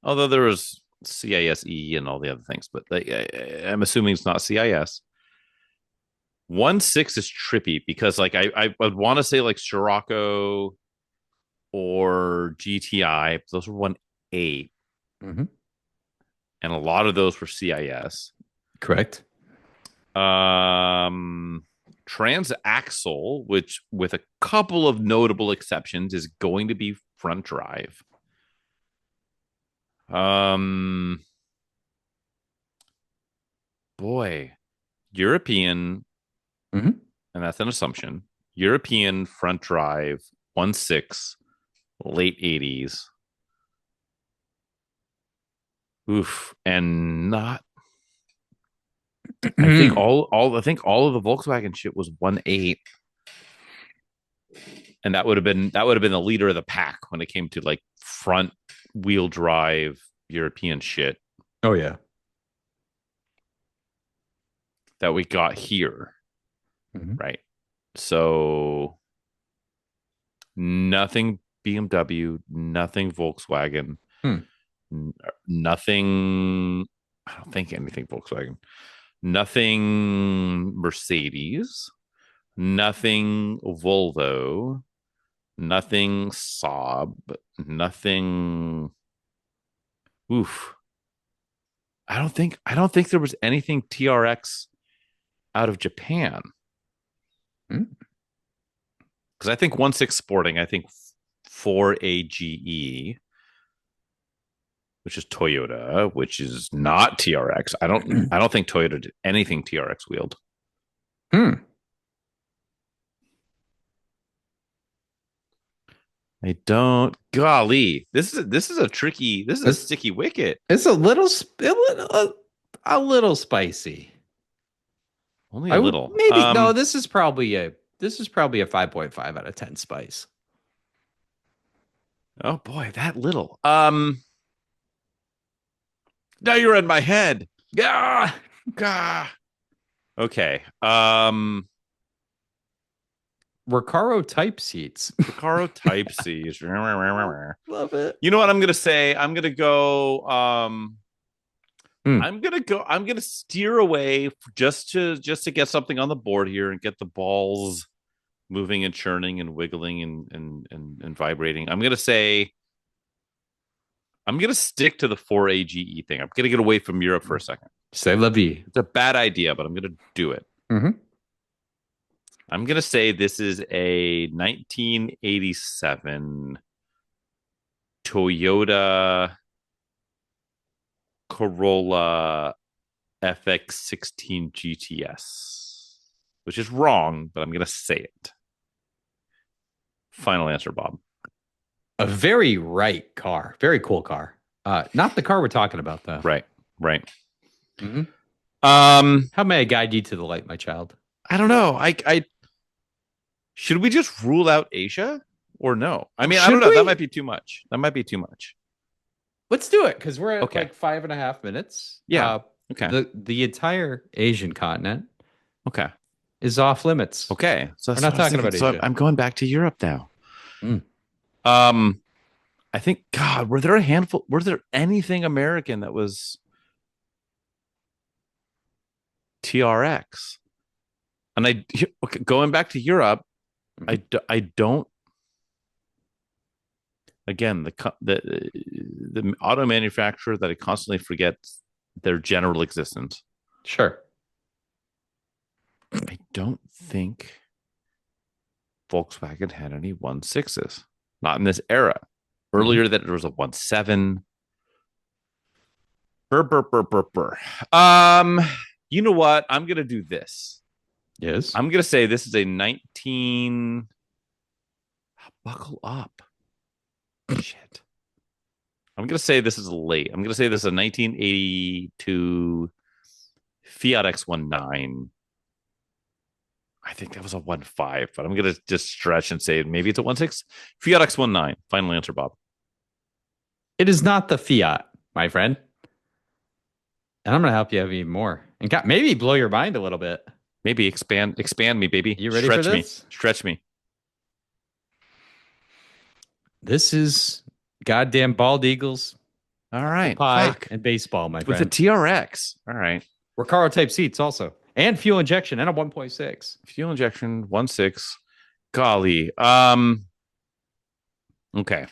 Although there was CISE and all the other things. But I'm assuming it's not CIS. 1.6 is trippy because like I would want to say like Scirocco or GTI. Those were 1.8. And a lot of those were CIS. Correct. Transaxle, which with a couple of notable exceptions is going to be front drive. Boy, European, and that's an assumption. European front drive 1.6, late 80s. Oof, and not. I think all of the Volkswagen shit was 1.8, and that would have been the leader of the pack when it came to like front wheel drive European shit. Oh yeah. that we got here, Mm-hmm. right? So nothing BMW, nothing Volkswagen, nothing. I don't think anything Volkswagen, nothing Mercedes, nothing Volvo, nothing Saab, nothing. Oof. I don't think there was anything TRX out of Japan. Because I think 1.6 Sporting, I think 4AGE, which is Toyota, which is not TRX. I don't think Toyota did anything TRX wheeled. I don't. Golly, this is a tricky. This is a sticky wicket. It's a little spicy. Only a little. Maybe no. This is probably a 5.5 out of 10 spice. Oh boy, that little. Now you're in my head. Gah, gah. Okay. Recaro type seats. Recaro type seats. Love it. You know what I'm gonna say? I'm gonna go. I'm gonna steer away just to get something on the board here and get the balls moving and churning and wiggling and vibrating. I'm gonna say I'm gonna stick to the 4AGE thing. I'm gonna get away from Europe for a second. C'est la vie. It's a bad idea, but I'm gonna do it. I'm gonna say this is a 1987 Toyota Corolla FX16 GTS, which is wrong, but I'm gonna say it. Final answer, Bob. A very right car. Very cool car. Not the car we're talking about, though. Right. How may I guide you to the light, my child? I don't know. I should we just rule out Asia or no? I mean, I don't know. That might be too much. Let's do it because we're at like 5.5 minutes. Yeah. Okay. The entire Asian continent. Okay. Is off limits. Okay. So we're not talking about Asia. So I'm going back to Europe now. I think, God, were there anything American that was TRX? And going back to Europe, I don't. Again, the auto manufacturer that I constantly forget their general existence. Sure. I don't think Volkswagen had any 1.6s. Not in this era. Earlier that there was a 1.7. Burr. You know what? I'm gonna do this. Yes. I'm gonna say this is a 19. Buckle up. Shit. I'm gonna say this is late. I'm gonna say this is a 1982 Fiat X19. I think that was a 1.5, but I'm gonna just stretch and say maybe it's a 1.6. Fiat X19. Final answer, Bob. It is not the Fiat, my friend. And I'm gonna help you have even more. And maybe blow your mind a little bit. Maybe expand me, baby. You ready for this? Stretch me. This is goddamn bald eagles. All right. Pie and baseball, my friend. With a TRX. All right. Recaro type seats also. And fuel injection and a 1.6. Fuel injection, 1.6. Golly. Okay.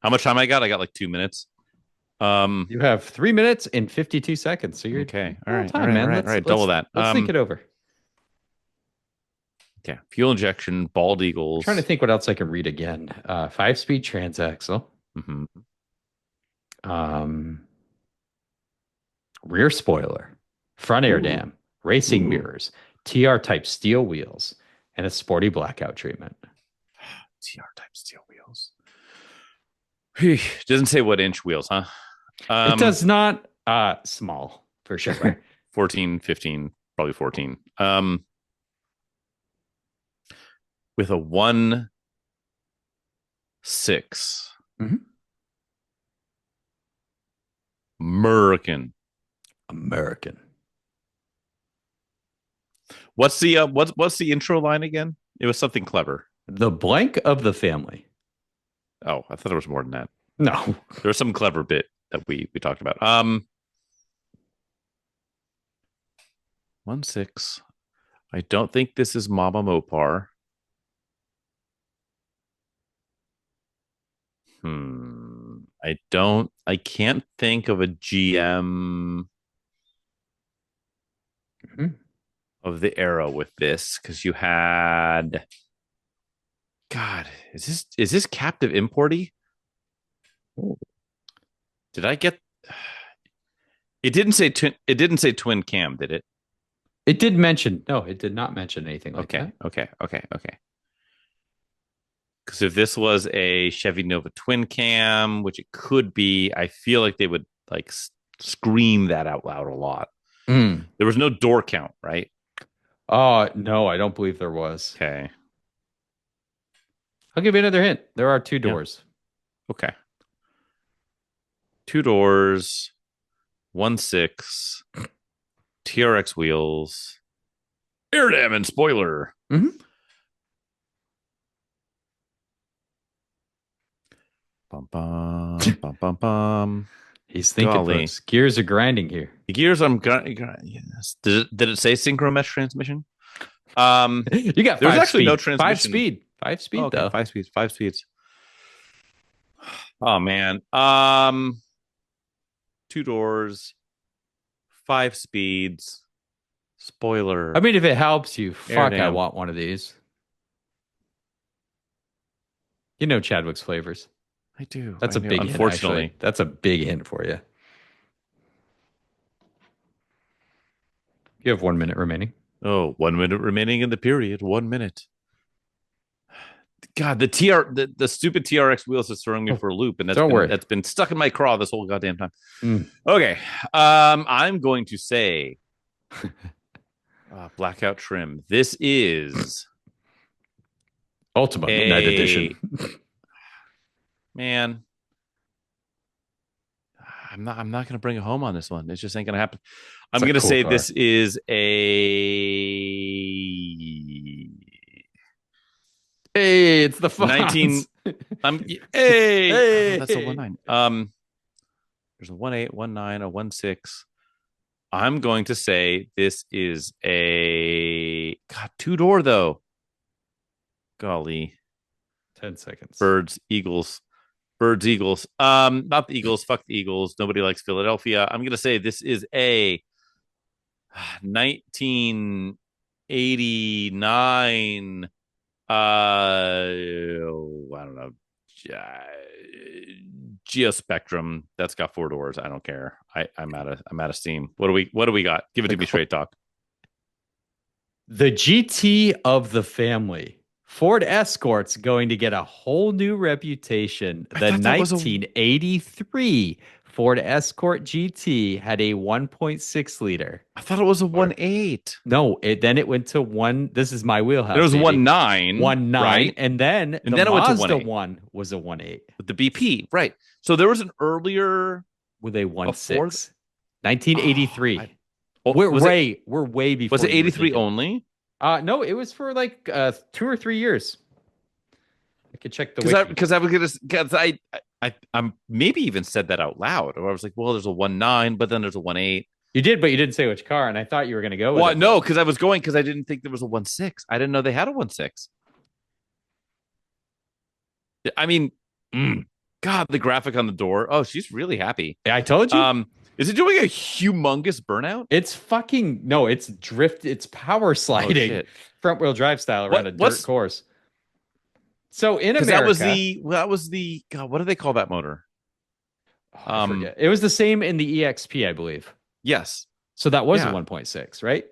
How much time I got? I got like 2 minutes. You have 3 minutes and 52 seconds. So you're okay. All right. Time, man. All right. Double that. Let's think it over. Okay. Fuel injection, bald eagles. I'm trying to think what else I can read again. 5-speed transaxle. Rear spoiler, front air dam, racing mirrors, TR type steel wheels, and a sporty blackout treatment. TR type steel wheels. Doesn't say what inch wheels, huh? It does not. Small for sure. 14, 15, probably 14. With a 1.6. American. what's the intro line again? It was something clever. The blank of the family. Oh, I thought it was more than that. No. There was some clever bit that we talked about. 1-6. I don't think this is Mama Mopar. I can't think of a GM of the era with this, because you had, God, is this captive importy? Did I get it? Didn't say twin cam, did it? It did mention, no, it did not mention anything like that. Okay. Because if this was a Chevy Nova twin cam, which it could be, I feel like they would like scream that out loud a lot. There was no door count, right? No, I don't believe there was. Okay. I'll give you another hint. There are 2 doors. Yeah. Okay. 2 doors, 1.6, TRX wheels, air dam and spoiler. Bum, bum, bum, bum, bum. He's thinking, folks. Gears are grinding here. The gears I'm grinding. Yes. Did it say synchro mesh transmission? You got there's actually no transmission. 5 speed though. 5 speeds. Oh man. 2 doors, 5 speeds, spoiler. I mean, if it helps you, fuck, I want one of these. You know Chadwick's flavors. I do. That's a big hint, unfortunately. That's a big hint for you. You have 1 minute remaining. Oh, 1 minute remaining in the period. 1 minute. God, the stupid TRX wheels is throwing me for a loop, and that's been stuck in my craw this whole goddamn time. Okay, I'm going to say blackout trim. This is Ultimate Night Edition. Man, I'm not going to bring it home on this one. It just ain't going to happen. I'm going to say car. This is Hey, it's the Fonz. 19. Hey. Oh, that's a 1.9. There's a 1.8, 1.9, a 1.6. I'm going to say this is a 2-door though. Golly. 10 seconds. Birds, Eagles. Not the Eagles. Fuck the Eagles. Nobody likes Philadelphia. I'm going to say this is a 1989. I don't know. Geospectrum. That's got 4 doors. I don't care. I'm out of steam. What do we got? Give it to me straight, talk. The GT of the family. Ford Escort's going to get a whole new reputation. The 1983 Ford Escort GT had a 1.6 liter. I thought it was a 1.8. No, then it went to 1. This is my wheelhouse. It was 1.9. 1.9. Right? And then it went to 1 was a 1.8. With the BP, right. So there was an earlier with a 1.6. 1983. We're way before. Was it 83 only? No, it was for like 2 or 3 years. I could check the because I'm maybe even said that out loud, or I was like, well, there's a 1.9, but then there's a 1.8. You did, but you didn't say which car, and I thought you were going to go with it. No, because I didn't think there was a 1.6. I didn't know they had a 1.6. I mean, God, the graphic on the door. Oh, she's really happy. Yeah, I told you. Is it doing a humongous burnout? It's it's drift. It's power sliding, front wheel drive style around a dirt course. So in America, that was the God. What do they call that motor? I forget. It was the same in the EXP, I believe. Yes. So that was a 1.6, right?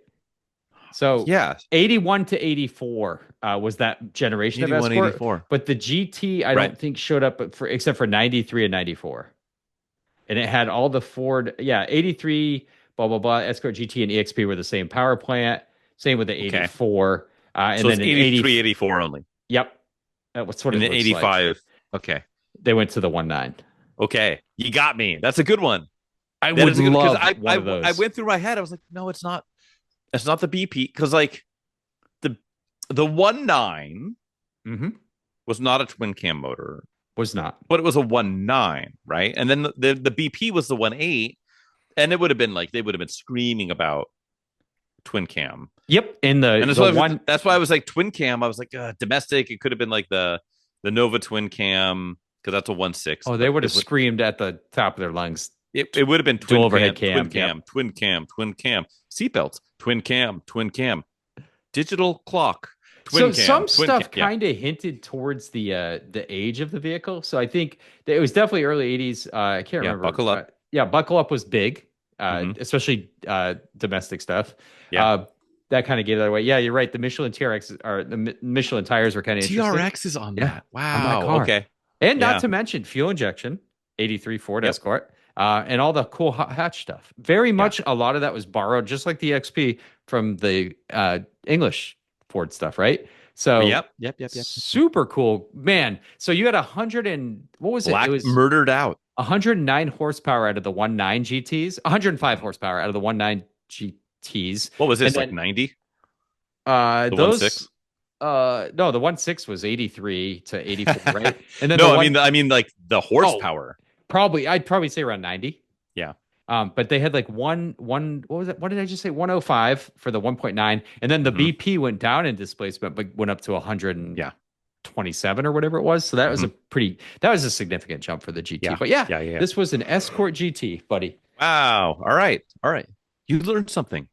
So 81 to 84 was that generation of Escort. 84. But the GT, I don't think showed up except for 93 and 94. And it had all the Ford, 83, blah, blah, blah. Escort GT and EXP were the same power plant. Same with the 84. And so then it's 83, 84 only. Yep. That was sort of 85. Like. Okay. They went to the 1.9. Okay. You got me. That's a good one. One of those. I went through my head. I was like, no, it's not. It's not the BP. Because like the 1.9 mm-hmm. was not a twin cam motor. Was not. But it was a 1.9, right? And then the BP was the 1.8, and it would have been like they would have been screaming about twin cam. Yep. In and the one that's why I was like twin cam. I was like domestic. It could have been like the Nova twin cam because that's a 1.6. Oh, they would have screamed at the top of their lungs. It would have been twin overhead cam, twin cam, seatbelts, twin cam, digital clock. So some stuff kind of hinted towards the age of the vehicle. So I think that it was definitely early 80s. I can't remember. Buckle Up. Buckle Up was big, especially domestic stuff. Yeah. That kind of gave that away. Yeah, you're right. The Michelin TRX or the Michelin tires were kind of interesting. TRX is on that. Wow. On that car. Okay. And not to mention fuel injection, 83 Ford Escort, and all the cool hatch stuff. Very much a lot of that was borrowed, just like the XP, from the English Ford stuff, right? So yep. Super cool, man. So you had 100 and what was it? It was murdered out. 109 horsepower out of the 1.9 GTs, 105 horsepower out of the 1.9 GTs. What was this, like 90? The those 1.6? No, the 1.6 was 83 to 84, right? And then I mean like the horsepower. I'd probably say around 90. Yeah. But they had like one what was it? What did I just say? 105 for the 1.9, and then the BP went down in displacement, but went up to 127 or whatever it was. So that was a significant jump for the GT. Yeah. But this was an Escort GT, buddy. Wow. All right. You learned something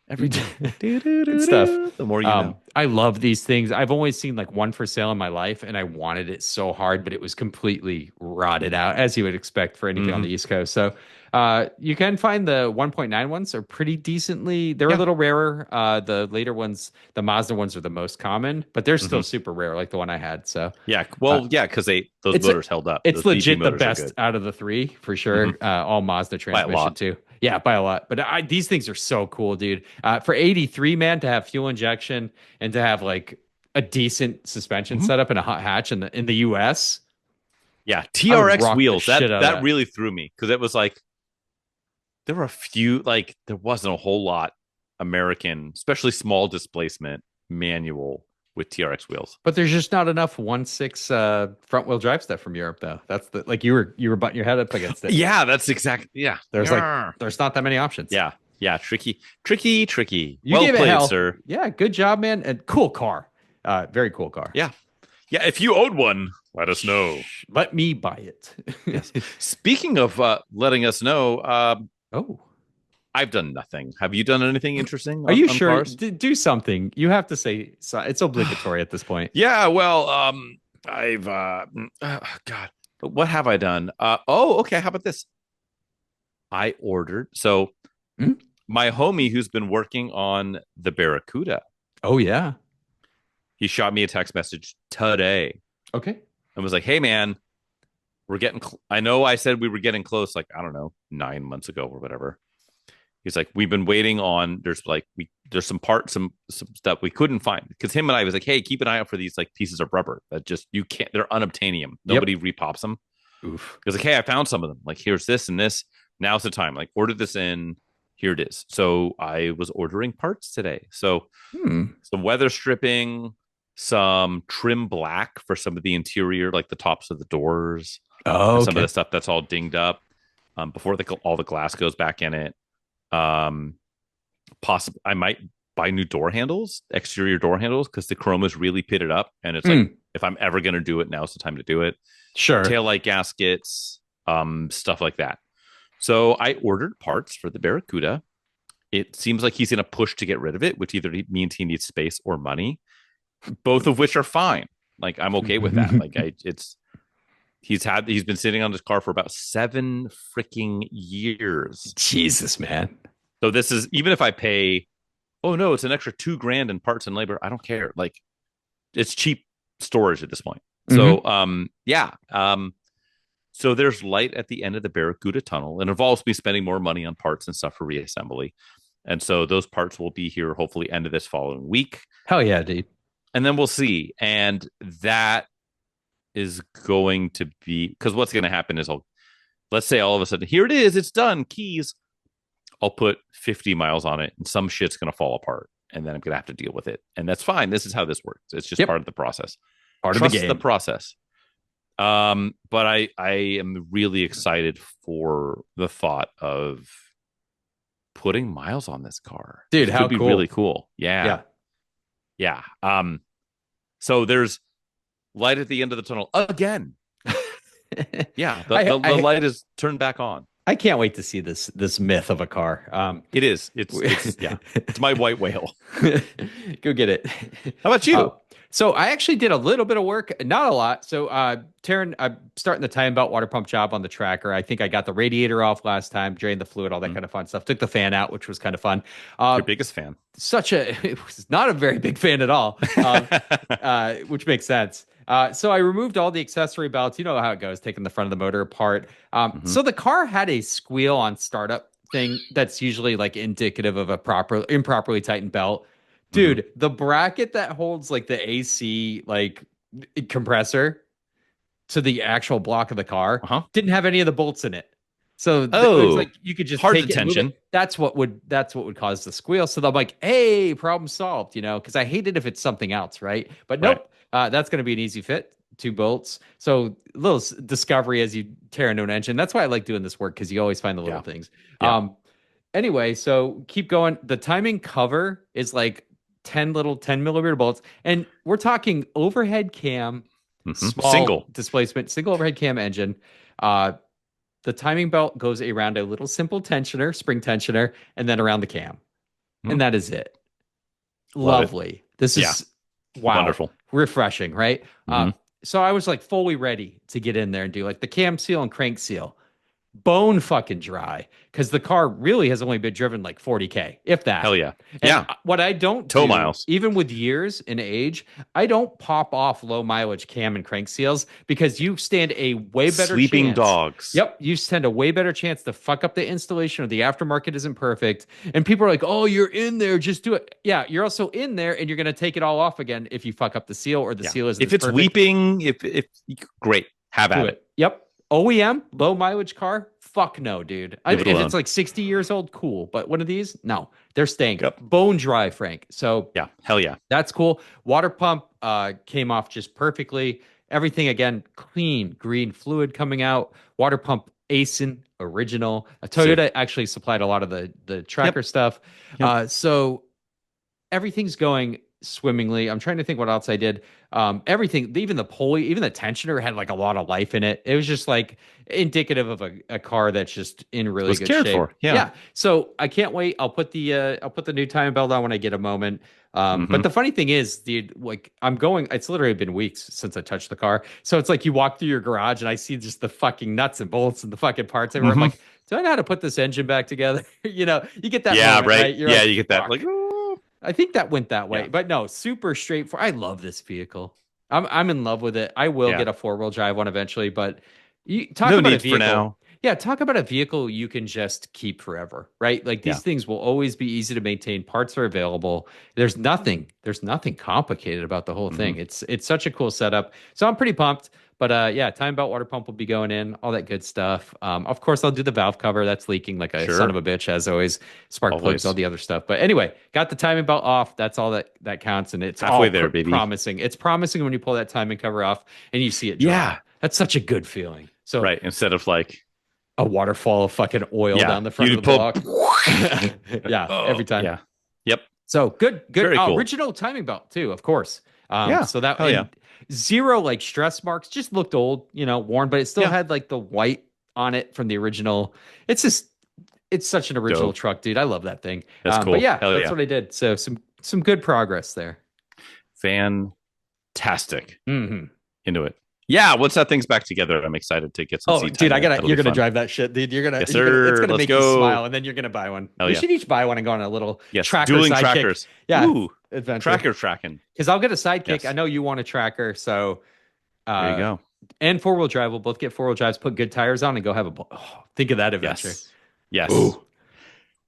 every day. Good stuff. The more you know. I love these things. I've only seen like one for sale in my life, and I wanted it so hard, but it was completely rotted out, as you would expect for anything on the East Coast. So you can find the 1.9 ones are pretty decently. They're a little rarer. The later ones, the Mazda ones, are the most common, but they're still super rare, like the one I had. So because those motors held up. It's legit the best out of the three for sure. All Mazda transmission too. Yeah, by a lot. But these things are so cool, dude. For 83, man, to have fuel injection and to have like a decent suspension setup and a hot hatch in the US. Yeah, TRX wheels. That really threw me because it was like there were a few, like there wasn't a whole lot American, especially small displacement manual with TRX wheels. But there's just not enough 1.6 front wheel drive stuff from Europe, though. That's the like you were butting your head up against it. Yeah, that's exactly. Yeah, there's not that many options. Yeah, tricky. You well gave played, it hell. Sir. Yeah, good job, man. And cool car. Very cool car. Yeah. If you own one, let us know. Let me buy it. Yes. Speaking of letting us know, I've done nothing. Have you done anything interesting? Are you sure? Do something. You have to say it's obligatory at this point. Yeah. Well, I've God. What have I done? Okay. How about this? I ordered. So my homie who's been working on the Barracuda. Oh yeah. He shot me a text message today. Okay. And was like, "Hey man, we're getting I know I said we were getting close, like, I don't know, 9 months ago or whatever." He's like, "We've been waiting on there's some parts, some stuff we couldn't find." Because him and I was like, "Hey, keep an eye out for these like pieces of rubber that just you can't, they're unobtainium. Nobody repops them." Oof. He was like, "Hey, I found some of them. Like, here's this and this. Now's the time. Like, order this in. Here it is." So I was ordering parts today. So some weather stripping, some trim black for some of the interior, like the tops of the doors. Some of the stuff that's all dinged up before all the glass goes back in it. Possibly I might buy new door handles, exterior door handles, because the chrome is really pitted up, and it's like if I'm ever going to do it, now's the time to do it. Sure. Taillight gaskets, stuff like that. So I ordered parts for the Barracuda. It seems like he's in a push to get rid of it, which either means he needs space or money, both of which are fine. Like, I'm okay with that. Like, he's been sitting on this car for about 7 freaking years. Jesus, man. So this is, even if I pay, it's an extra $2,000 in parts and labor, I don't care. Like, it's cheap storage at this point. So, so there's light at the end of the Barracuda tunnel. It involves me spending more money on parts and stuff for reassembly. And so those parts will be here hopefully end of this following week. Hell yeah, dude. And then we'll see. And that is going to be, because what's going to happen is let's say all of a sudden, here it is, it's done, keys. I'll put 50 miles on it and some shit's going to fall apart. and then I'm going to have to deal with it. And that's fine. This is how this works. It's just part of the process. Part of the game. The process. But I am really excited for the thought of putting miles on this car. Dude, how could be cool. Really cool. Yeah. So there's light at the end of the tunnel again. Yeah, the light is turned back on. I can't wait to see this myth of a car. It is. It's my white whale. Go get it. How about you? So I actually did a little bit of work, not a lot. So Taryn, I'm starting the time belt water pump job on the tracker. I think I got the radiator off last time, drained the fluid, all that kind of fun stuff. Took the fan out, which was kind of fun. Your biggest fan? It was not a very big fan at all, which makes sense. So I removed all the accessory belts. You know how it goes, taking the front of the motor apart. So the car had a squeal on startup thing that's usually like indicative of a improperly tightened belt. Dude, the bracket that holds like the AC like compressor to the actual block of the car didn't have any of the bolts in it. So it was like you could just take tension. That's what would cause the squeal. So I'm like, hey, problem solved, because I hate it if it's something else, right? But nope, that's going to be an easy fit. 2 bolts. So little discovery as you tear into an engine. That's why I like doing this work, because you always find the little things. Yeah. Anyway, so keep going. The timing cover is like 10 millimeter bolts, and we're talking overhead cam, small single displacement, single overhead cam engine. The timing belt goes around a little simple tensioner, spring tensioner, and then around the cam, and that is it. Lovely. This is wonderful, refreshing, right? So I was like fully ready to get in there and do like the cam seal and crank seal. Bone fucking dry, because the car really has only been driven like 40K, if that. Hell yeah. And what I don't tow miles, even with years in age, I don't pop off low mileage cam and crank seals, because you stand a way better sleeping chance. Dogs. Yep, you stand a way better chance to fuck up the installation, or the aftermarket isn't perfect. And people are like, "Oh, you're in there, just do it." Yeah, you're also in there, and you're gonna take it all off again if you fuck up the seal, or the seal isn't. If it's perfect. Weeping, if great, have at it. Yep. OEM, low mileage car, fuck no, dude. If it's like 60 years old, cool. But one of these, no, they're staying bone dry, Frank. So yeah, hell yeah. That's cool. Water pump came off just perfectly. Everything, again, clean, green fluid coming out. Water pump ASIN, original. Toyota actually supplied a lot of the tracker stuff. So everything's going swimmingly. I'm trying to think what else I did. Everything, even the pulley, even the tensioner had like a lot of life in it. It was just like indicative of a car that's just in really good shape. For. Yeah. So I can't wait. I'll put the new timing belt on when I get a moment. But the funny thing is, dude, like it's literally been weeks since I touched the car. So it's like you walk through your garage and I see just the fucking nuts and bolts and the fucking parts everywhere. I'm like, do I know how to put this engine back together? You get that. Yeah, moment, right? You're like, you get that. Like, I think that went that way, but no, super straightforward. I love this vehicle. I'm in love with it. I will get a 4-wheel drive one eventually, but talk about a vehicle. For now. Yeah, talk about a vehicle you can just keep forever, right? Like these things will always be easy to maintain. Parts are available. There's nothing complicated about the whole thing. It's such a cool setup. So I'm pretty pumped. But time belt water pump will be going in, all that good stuff. Of course, I'll do the valve cover. That's leaking like a son of a bitch, as always. Spark plugs, all the other stuff. But anyway, got the timing belt off. That's all that counts. And it's halfway there, baby. Promising. It's promising when you pull that timing cover off and you see it dry. Yeah. That's such a good feeling. So instead of like a waterfall of fucking oil down the front of the block. Every time. Yeah. Yep. So good. Very cool. Original timing belt too, of course. So that zero like stress marks, just looked old, worn, but it still had like the white on it from the original. It's such an original truck, dude. I love that thing. That's cool. But that's what I did. So some good progress there. Fantastic. Into it. Yeah, once that thing's back together, I'm excited to get some seat dude, you're gonna drive that shit, dude. It's gonna make you smile, and then you're gonna buy one. We should each buy one and go on a little tracker dueling sidekick. Trackers. Yeah, ooh, adventure. Tracker tracking. Because I'll get a sidekick. I know you want a tracker, so there you go. And 4-wheel drive. We'll both get 4-wheel drives. Put good tires on and go have a. Think of that adventure. Yes. Ooh.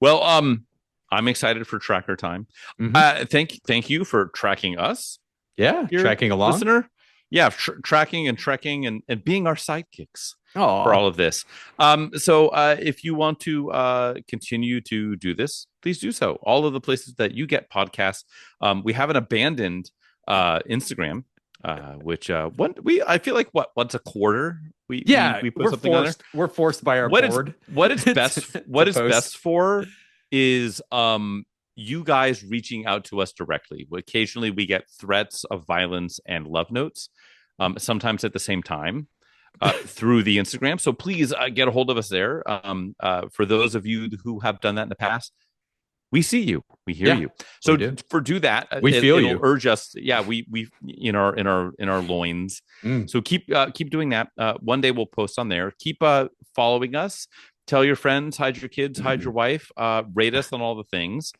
Well, I'm excited for tracker time. Thank you for tracking us. Yeah, tracking along, listener. Yeah, tracking and trekking and being our sidekicks. for all of this. So if you want to continue to do this, please do so. All of the places that you get podcasts. We have an abandoned Instagram, which I feel like once a quarter we put something on there. We're forced by our board. What it's best for is you guys reaching out to us directly. Occasionally we get threats of violence and love notes, sometimes at the same time. Through the Instagram. So please get a hold of us there. For those of you who have done that in the past, we see you, we hear you. So do that. We feel you. Urge us. Yeah, we in our loins. So keep doing that. One day we'll post on there. Keep following us. Tell your friends, hide your kids, hide your wife, rate us on all the things.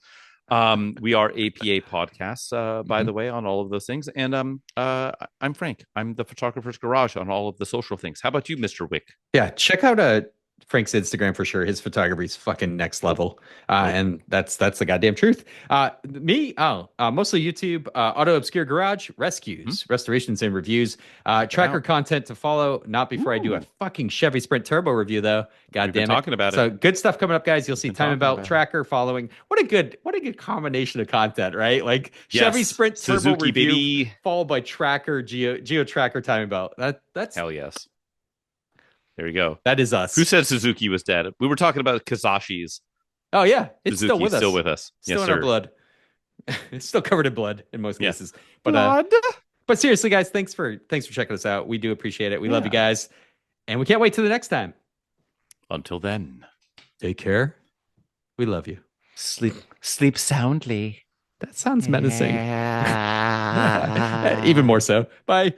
We are APA podcasts, by the way, on all of those things. And I'm Frank. I'm the Photographer's Garage on all of the social things. How about you, Mr. Wick? Yeah, check out Frank's Instagram for sure. His photography is fucking next level. And that's the goddamn truth. Mostly YouTube, Auto Obscure Garage, rescues, restorations and reviews, tracker content to follow. Not before I do a fucking Chevy Sprint Turbo review though. God damn it. Talking about so good stuff coming up, guys. You'll see time about tracker following. What a good combination of content, right? Like Chevy Sprint Turbo Suzuki, review baby. followed by tracker, geo tracker timing belt. That's hell yes. There you go. That is us. Who said Suzuki was dead? We were talking about Kazashi's. Oh yeah, it's Suzuki's still with us. Still in our blood. It's still covered in blood in most cases. But but seriously, guys, thanks for checking us out. We do appreciate it. We love you guys, and we can't wait till the next time. Until then, take care. We love you. Sleep soundly. That sounds menacing. Even more so. Bye.